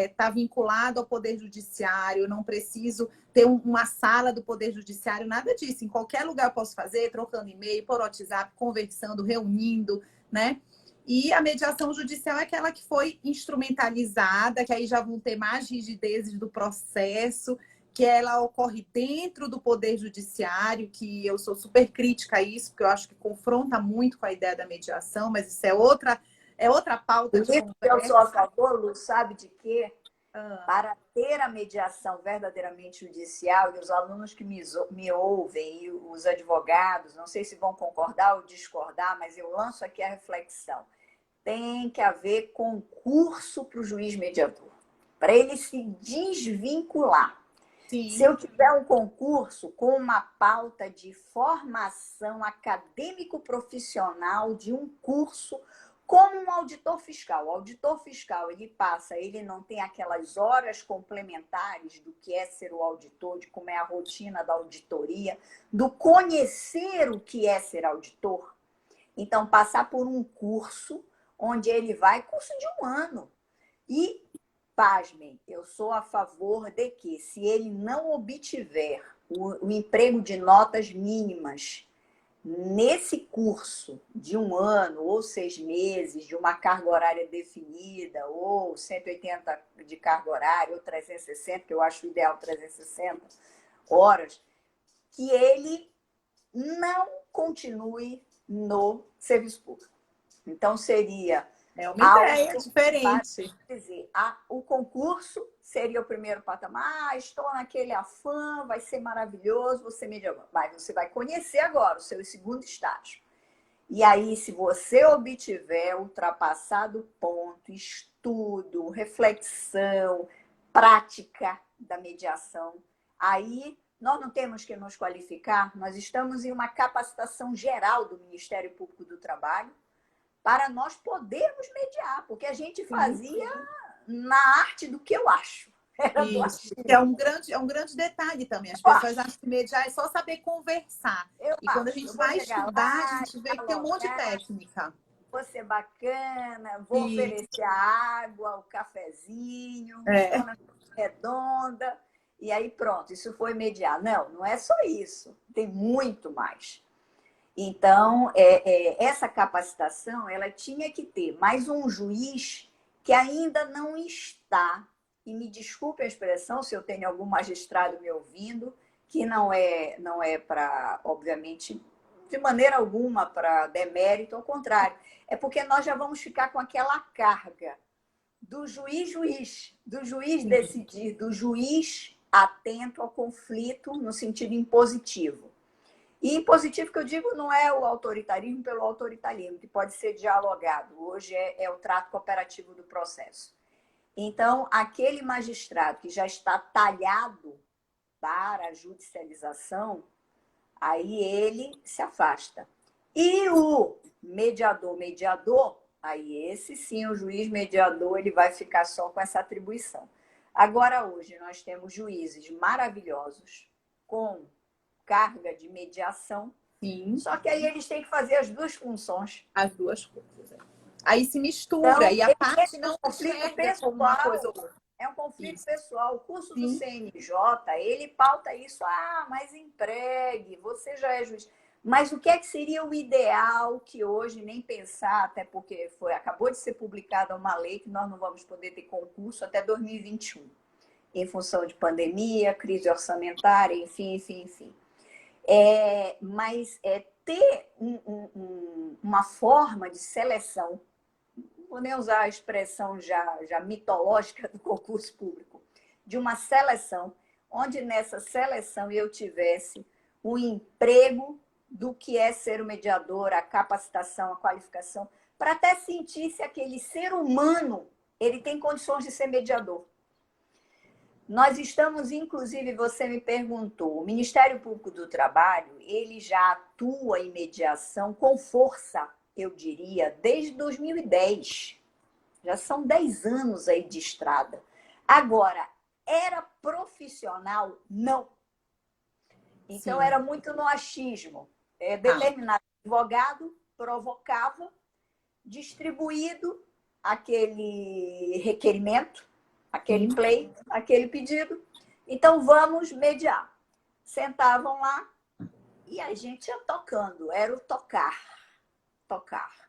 estar vinculado ao Poder Judiciário, eu não preciso ter uma sala do Poder Judiciário, nada disso. Em qualquer lugar eu posso fazer, trocando e-mail, por WhatsApp, conversando, reunindo, né? E a mediação judicial é aquela que foi instrumentalizada, que aí já vão ter mais rigidezes do processo, que ela ocorre dentro do Poder Judiciário, que eu sou super crítica a isso, porque eu acho que confronta muito com a ideia da mediação, mas isso é outra pauta de conversa. Eu sou a favor, Lu, sabe de quê? Para ter a mediação verdadeiramente judicial, e os alunos que me ouvem, e os advogados, não sei se vão concordar ou discordar, mas eu lanço aqui a reflexão. Tem que haver concurso para o juiz mediador, para ele se desvincular. Sim. Se eu tiver um concurso com uma pauta de formação acadêmico-profissional de um curso, como um auditor fiscal. O auditor fiscal, ele não tem aquelas horas complementares do que é ser o auditor, de como é a rotina da auditoria, do conhecer o que é ser auditor. Então, passar por um curso onde ele vai, curso de 1 ano. E, pasmem, eu sou a favor de que, se ele não obtiver o emprego de notas mínimas nesse curso de 1 ano, ou 6 meses, de uma carga horária definida, ou 180 de carga horária, ou 360, que eu acho ideal 360 horas, que ele não continue no serviço público. Então, seria... É uma ideia diferente. Dizer, o concurso seria o primeiro patamar. Estou naquele afã, vai ser maravilhoso, você mediador. Mas você vai conhecer agora o seu segundo estágio. E aí, se você obtiver ultrapassado o ponto, estudo, reflexão, prática da mediação, aí nós não temos que nos qualificar, nós estamos em uma capacitação geral do Ministério Público do Trabalho, para nós podermos mediar, porque a gente fazia na arte do que eu acho. Isso, que é um grande detalhe também. As pessoas acham que mediar é só saber conversar. Quando a gente vai estudar, a gente vê que tem um monte de técnica. Vou ser bacana, vou oferecer a água, o cafezinho, redonda, e aí pronto, isso foi mediar. Não, não é só isso, tem muito mais. Então, essa capacitação, ela tinha que ter mais um juiz que ainda não está, e me desculpe a expressão, se eu tenho algum magistrado me ouvindo, que não é para, obviamente, de maneira alguma para demérito, ao contrário, é porque nós já vamos ficar com aquela carga do juiz decidir, do juiz atento ao conflito no sentido impositivo. E impositivo que eu digo não é o autoritarismo pelo autoritarismo, que pode ser dialogado. Hoje é o trato cooperativo do processo. Então, aquele magistrado que já está talhado para a judicialização, aí ele se afasta. E o mediador, aí esse sim, o juiz mediador, ele vai ficar só com essa atribuição. Agora, hoje, nós temos juízes maravilhosos com carga de mediação. Sim. Só que aí eles têm que fazer as duas funções. As duas coisas. Aí se mistura, então, e a parte não conflito pessoal, uma coisa ou outra. É um conflito pessoal. O curso do CNJ, ele pauta isso. Mas empregue, você já é juiz. Mas o que é que seria o ideal que hoje nem pensar, até porque acabou de ser publicada uma lei que nós não vamos poder ter concurso até 2021, em função de pandemia, crise orçamentária, enfim. Mas ter uma forma de seleção, não vou nem usar a expressão já mitológica do concurso público, de uma seleção, onde nessa seleção eu tivesse o emprego do que é ser o mediador, a capacitação, a qualificação, para até sentir se aquele ser humano ele tem condições de ser mediador. Nós estamos, inclusive, você me perguntou, o Ministério Público do Trabalho, ele já atua em mediação com força, eu diria, desde 2010. Já são 10 anos aí de estrada. Agora, era profissional? Não. Então, Sim. era muito no achismo. Tá. Determinado advogado provocava, distribuído aquele requerimento, aquele Sim. pleito, aquele pedido. Então, vamos mediar. Sentavam lá e a gente ia tocando, era o tocar, tocar.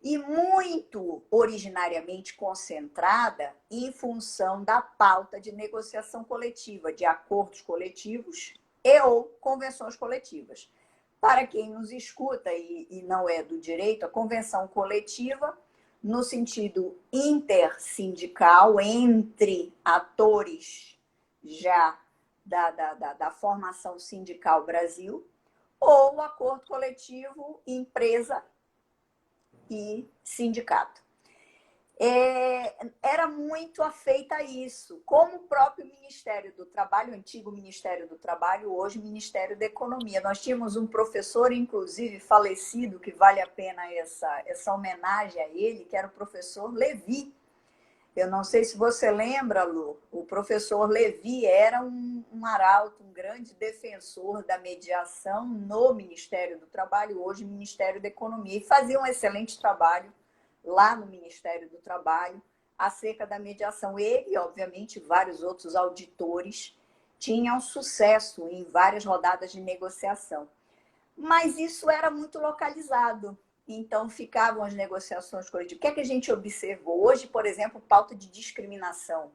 E muito originariamente concentrada em função da pauta de negociação coletiva, de acordos coletivos e ou convenções coletivas. Para quem nos escuta e não é do direito, a convenção coletiva, no sentido intersindical, entre atores já da formação sindical Brasil, ou o acordo coletivo empresa e sindicato. Era muito afeita a isso, como o próprio Ministério do Trabalho, o antigo Ministério do Trabalho, hoje Ministério da Economia. Nós tínhamos um professor, inclusive falecido, que vale a pena essa homenagem a ele, que era o professor Levi. Eu não sei se você lembra, Lu, o professor Levi era um arauto, um grande defensor da mediação no Ministério do Trabalho, hoje Ministério da Economia, e fazia um excelente trabalho lá no Ministério do Trabalho acerca da mediação. Ele, obviamente, vários outros auditores tinham sucesso em várias rodadas de negociação. Mas isso era muito localizado. Então, ficavam as negociações coletivas. O que é que a gente observou? Hoje, por exemplo, pauta de discriminação,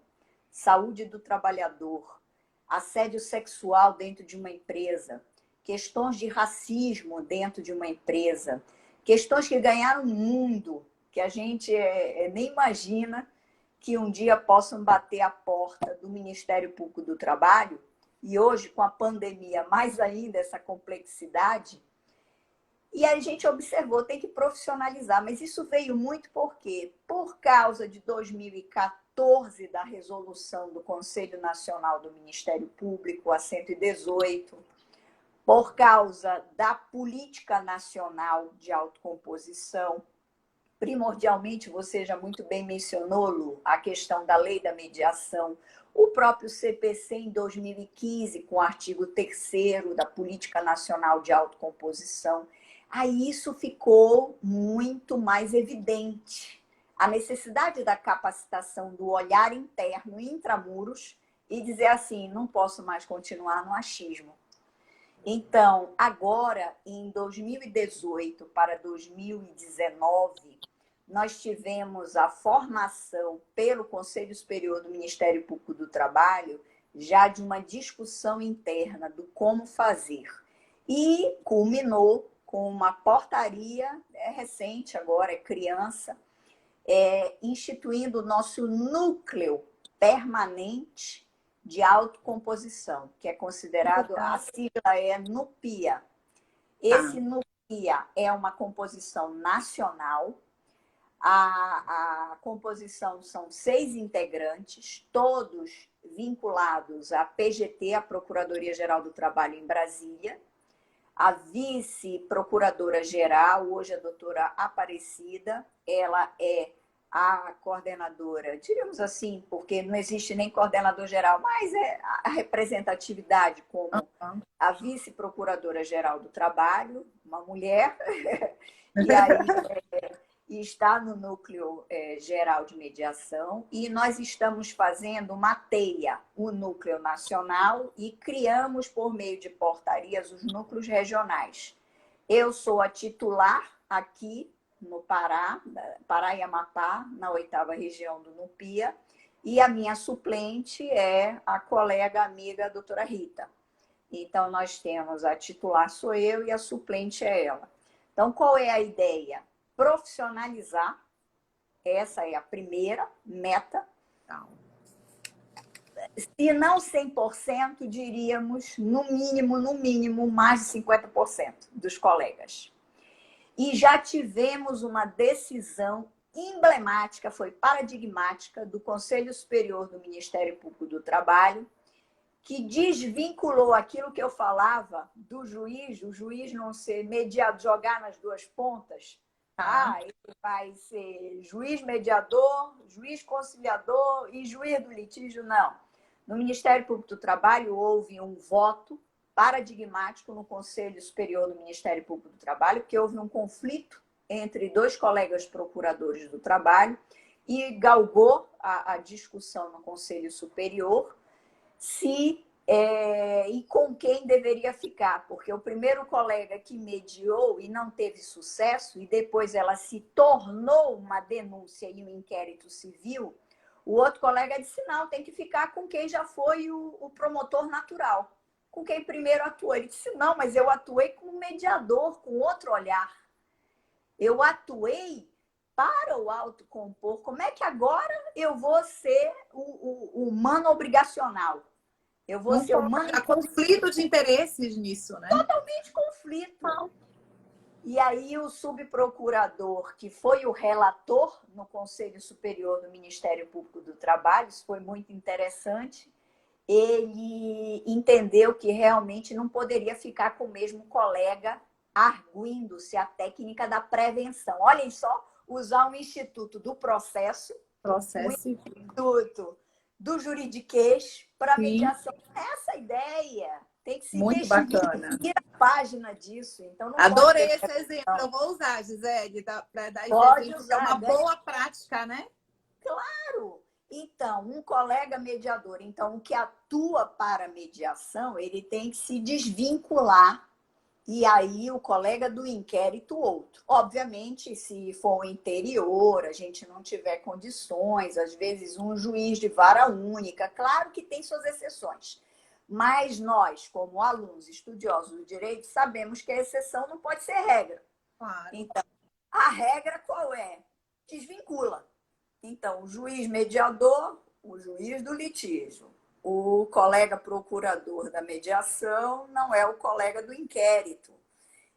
saúde do trabalhador, assédio sexual dentro de uma empresa, questões de racismo dentro de uma empresa, questões que ganharam o mundo, que a gente nem imagina que um dia possam bater a porta do Ministério Público do Trabalho, e hoje, com a pandemia, mais ainda essa complexidade. E a gente observou, tem que profissionalizar, mas isso veio muito por quê? Por causa de 2014, da resolução do Conselho Nacional do Ministério Público, a 118, por causa da política nacional de autocomposição, primordialmente, você já muito bem mencionou, Lu, a questão da lei da mediação, o próprio CPC em 2015, com o artigo 3º da Política Nacional de Autocomposição. Aí isso ficou muito mais evidente. A necessidade da capacitação do olhar interno, intramuros, e dizer assim, não posso mais continuar no achismo. Então, agora, em 2018 para 2019, nós tivemos a formação pelo Conselho Superior do Ministério Público do Trabalho já de uma discussão interna do como fazer. E culminou com uma portaria, recente agora, é criança, instituindo o nosso núcleo permanente de autocomposição, que é considerado, a sigla é NUPIA. Esse NUPIA é uma composição nacional. A composição são 6 integrantes, todos vinculados à PGT, a Procuradoria-Geral do Trabalho em Brasília. A vice-procuradora-geral, hoje a doutora Aparecida, ela é a coordenadora, diríamos assim, porque não existe nem coordenador geral, mas é a representatividade como a vice-procuradora-geral do trabalho, uma mulher, e aí está no núcleo geral de mediação, e nós estamos fazendo uma teia, o núcleo nacional, e criamos, por meio de portarias, os núcleos regionais. Eu sou a titular aqui no Pará, Pará e Amapá, na 8ª região do NUPIA, e a minha suplente é a colega amiga a doutora Rita. Então, nós temos a titular sou eu e a suplente é ela. Então, qual é a ideia? Profissionalizar, essa é a primeira meta. Se não 100%, diríamos, no mínimo, mais de 50% dos colegas. E já tivemos uma decisão emblemática, foi paradigmática, do Conselho Superior do Ministério Público do Trabalho, que desvinculou aquilo que eu falava do juiz, o juiz não ser mediado, jogar nas duas pontas. Ele vai ser juiz mediador, juiz conciliador e juiz do litígio, não. No Ministério Público do Trabalho, houve um voto paradigmático no Conselho Superior do Ministério Público do Trabalho, porque houve um conflito entre dois colegas procuradores do trabalho e galgou a discussão no Conselho Superior se e com quem deveria ficar, porque o primeiro colega que mediou e não teve sucesso, e depois ela se tornou uma denúncia e um inquérito civil, o outro colega disse, não, tem que ficar com quem já foi o promotor natural, com quem primeiro atuou. Ele disse, não, mas eu atuei como mediador, com outro olhar. Eu atuei para o autocompor. Como é que agora eu vou ser o humano obrigacional? Eu vou ser humano... Há conflito de interesses nisso, né? Totalmente conflito. Não. E aí o subprocurador, que foi o relator no Conselho Superior do Ministério Público do Trabalho, isso foi muito interessante, ele entendeu que realmente não poderia ficar com o mesmo colega arguindo-se a técnica da prevenção. Olhem só, usar um instituto do processo, um instituto do juridiquês para mediação. Essa ideia tem que se muito bacana. A página disso. Então, não adorei esse exemplo. Eu vou usar, Gisele, para dar esse exemplo. É uma boa prática, né? Claro! Então, um colega mediador, então, o que atua para a mediação, ele tem que se desvincular. E aí, o colega do inquérito, outro. Obviamente, se for o interior, a gente não tiver condições, às vezes um juiz de vara única, claro que tem suas exceções. Mas nós, como alunos estudiosos do direito, sabemos que a exceção não pode ser regra. Claro. Então, a regra qual é? Desvincula. Então, o juiz mediador, o juiz do litígio, o colega procurador da mediação não é o colega do inquérito.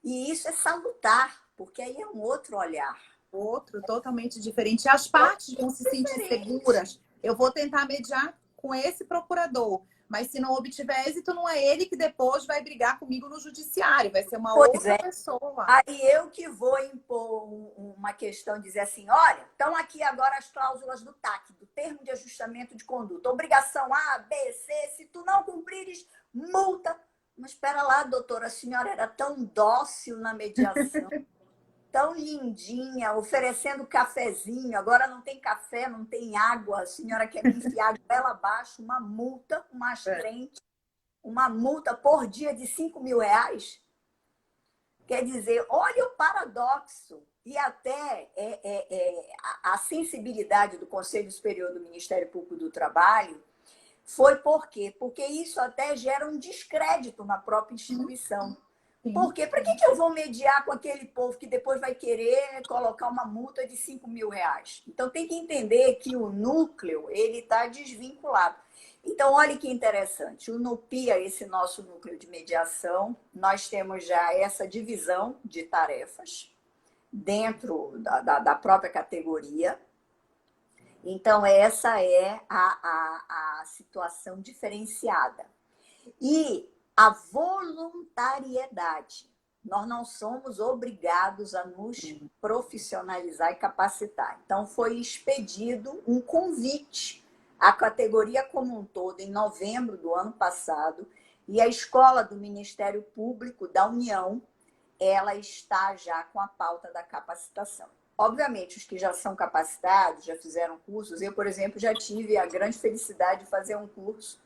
E isso é salutar, porque aí é um outro olhar. Outro, totalmente diferente. As partes vão se sentir seguras. Eu vou tentar mediar com esse procurador, mas se não obtiver êxito, não é ele que depois vai brigar comigo no judiciário, vai ser uma outra pessoa. Aí eu que vou impor uma questão, dizer assim, olha, estão aqui agora as cláusulas do TAC, do Termo de Ajustamento de Conduta. Obrigação A, B, C, se tu não cumprires, multa. Mas espera lá, doutora, a senhora era tão dócil na mediação, tão lindinha, oferecendo cafezinho, agora não tem café, não tem água, a senhora quer me enfiar goela abaixo, uma multa, uma astrente, uma multa por dia de R$5.000. Quer dizer, olha o paradoxo e até a sensibilidade do Conselho Superior do Ministério Público do Trabalho foi por quê? Porque isso até gera um descrédito na própria instituição. Por quê? Para que eu vou mediar com aquele povo que depois vai querer colocar uma multa de R$5.000? Então, tem que entender que o núcleo ele está desvinculado. Então, olha que interessante. O NUPIA, esse nosso núcleo de mediação, nós temos já essa divisão de tarefas dentro da própria categoria. Então, essa é a situação diferenciada. E a voluntariedade. Nós não somos obrigados a nos profissionalizar e capacitar. Então, foi expedido um convite à categoria como um todo, em novembro do ano passado, e a Escola do Ministério Público da União, ela está já com a pauta da capacitação. Obviamente, os que já são capacitados, já fizeram cursos, eu, por exemplo, já tive a grande felicidade de fazer um curso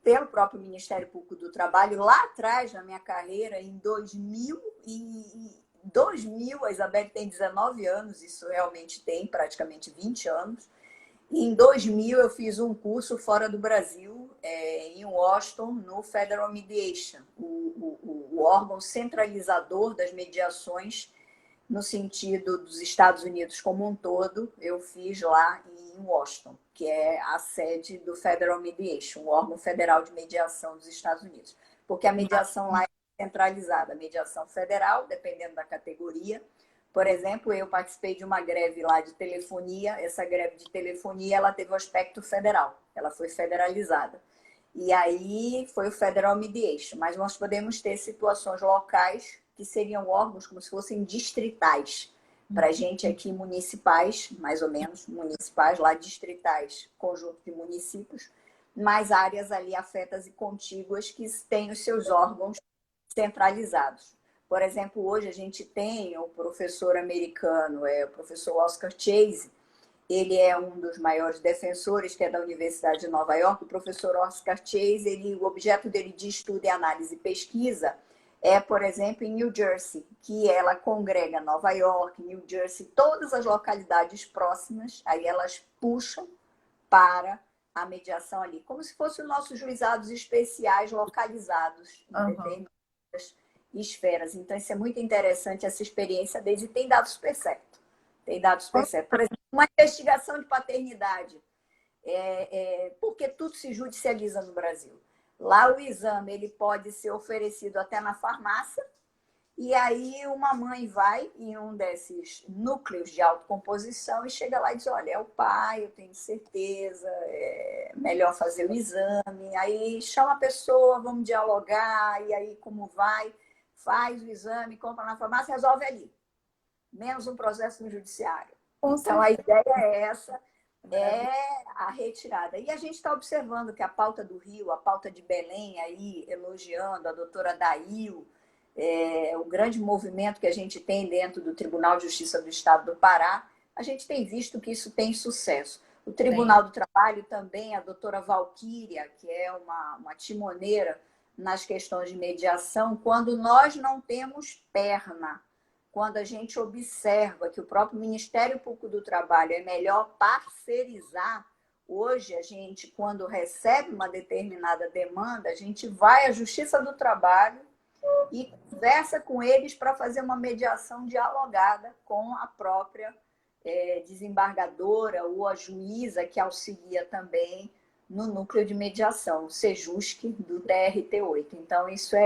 pelo próprio Ministério Público do Trabalho, lá atrás, na minha carreira, em 2000, a Isabelle tem 19 anos, isso realmente tem praticamente 20 anos. Em 2000, eu fiz um curso fora do Brasil, em Washington, no Federal Mediation, o órgão centralizador das mediações no sentido dos Estados Unidos como um todo. Eu fiz lá em Washington, que é a sede do Federal Mediation, o órgão federal de mediação dos Estados Unidos. Porque a mediação lá é centralizada, a mediação federal, dependendo da categoria. Por exemplo, eu participei de uma greve lá de telefonia, essa greve de telefonia ela teve o aspecto federal, ela foi federalizada. E aí foi o Federal Mediation, mas nós podemos ter situações locais que seriam órgãos como se fossem distritais. Para a gente aqui, municipais, mais ou menos, municipais, lá distritais, conjunto de municípios, mas áreas ali afetas e contíguas que têm os seus órgãos centralizados. Por exemplo, hoje a gente tem o professor americano, o professor Oscar Chase. Ele é um dos maiores defensores, que é da Universidade de Nova York. O professor Oscar Chase, o objeto dele de estudo, análise e pesquisa por exemplo, em New Jersey, que ela congrega Nova York, New Jersey, todas as localidades próximas, aí elas puxam para a mediação ali, como se fossem os nossos juizados especiais localizados em determinadas esferas. Então, isso é muito interessante, essa experiência deles, e tem dado super certo. Tem dado super certo. Por exemplo, uma investigação de paternidade, porque tudo se judicializa no Brasil. Lá o exame ele pode ser oferecido até na farmácia, e aí uma mãe vai em um desses núcleos de autocomposição e chega lá e diz, olha, é o pai, eu tenho certeza, é melhor fazer o exame. Aí chama a pessoa, vamos dialogar, e aí como vai, faz o exame, compra na farmácia, resolve ali. Menos um processo no judiciário. Então a ideia é essa, a retirada. E a gente está observando que a pauta do Rio, a pauta de Belém, aí elogiando a doutora Dail, o grande movimento que a gente tem dentro do Tribunal de Justiça do Estado do Pará, a gente tem visto que isso tem sucesso. O Tribunal do Trabalho também, a doutora Valquíria, que é uma timoneira nas questões de mediação, quando nós não temos perna, quando a gente observa que o próprio Ministério Público do Trabalho é melhor parcerizar, hoje a gente, quando recebe uma determinada demanda, a gente vai à Justiça do Trabalho e conversa com eles para fazer uma mediação dialogada com a própria desembargadora ou a juíza que auxilia também no núcleo de mediação, o SEJUSC do TRT8. Então, isso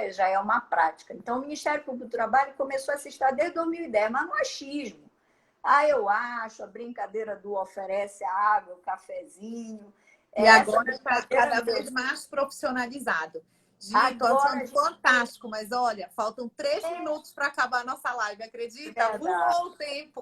já é uma prática. Então, o Ministério Público do Trabalho começou a assistir desde 2010, mas no achismo. Eu acho, a brincadeira do oferece a água, o cafezinho. E agora está cada vez mais profissionalizado. Estou achando fantástico, mas olha, faltam 3 minutos para acabar a nossa live, acredita? Voou o tempo.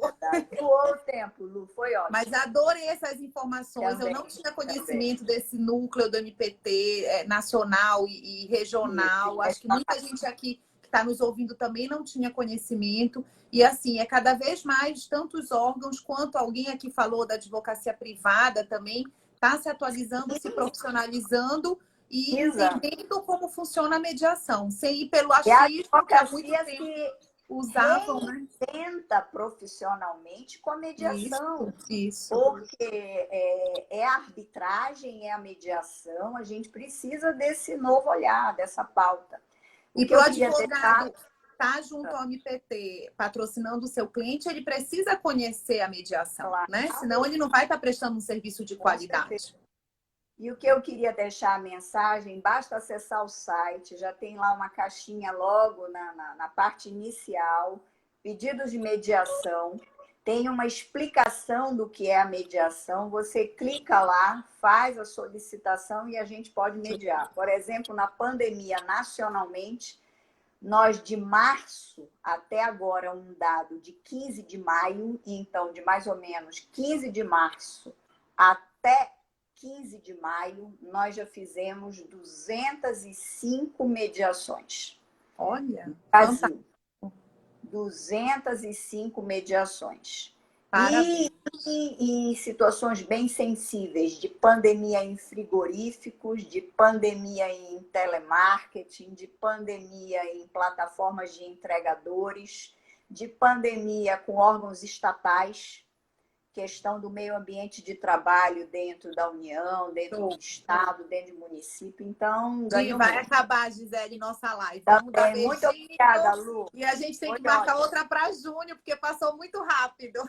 Voou o tempo, Lu, foi ótimo. Mas adorei essas informações. Eu não tinha conhecimento desse núcleo do MPT nacional e regional. Acho que muita gente aqui que está nos ouvindo também não tinha conhecimento. E assim, é cada vez mais tantos órgãos quanto alguém aqui falou da advocacia privada também está se atualizando, se profissionalizando e entendendo como funciona a mediação, sem ir pelo achismo que há muito tempo usavam, né? Tenta profissionalmente com a mediação. Isso. Porque é a arbitragem, é a mediação, a gente precisa desse novo olhar, dessa pauta. E para o advogado estar junto ao MPT, patrocinando o seu cliente, ele precisa conhecer a mediação, claro, né? Senão ele não vai estar prestando um serviço de qualidade. E o que eu queria deixar a mensagem, basta acessar o site, já tem lá uma caixinha logo na parte inicial, pedidos de mediação, tem uma explicação do que é a mediação, você clica lá, faz a solicitação e a gente pode mediar. Por exemplo, na pandemia nacionalmente, nós de março até agora, um dado de 15 de maio, então de mais ou menos 15 de março até 15 de maio, nós já fizemos 205 mediações. Olha, Brasil. 205 mediações. E em situações bem sensíveis, de pandemia em frigoríficos, de pandemia em telemarketing, de pandemia em plataformas de entregadores, de pandemia com órgãos estatais, questão do meio ambiente de trabalho dentro da União, dentro do Estado, dentro do município. Então, vai acabar, Gisele, nossa live. Vamos dar beijinho. Muito obrigada, Lu. E a gente tem que marcar outra para junho, porque passou muito rápido.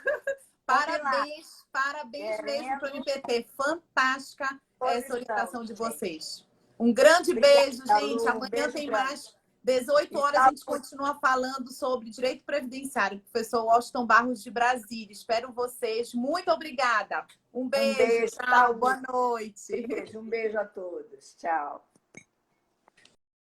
Parabéns mesmo para o MPT. Fantástica essa orientação de vocês. Um grande beijo, gente. Amanhã tem mais. 18 horas a gente continua falando sobre direito previdenciário. Professor Washington Barros de Brasília. Espero vocês. Muito obrigada. Um beijo. Tchau. Boa noite. Um beijo a todos. Tchau.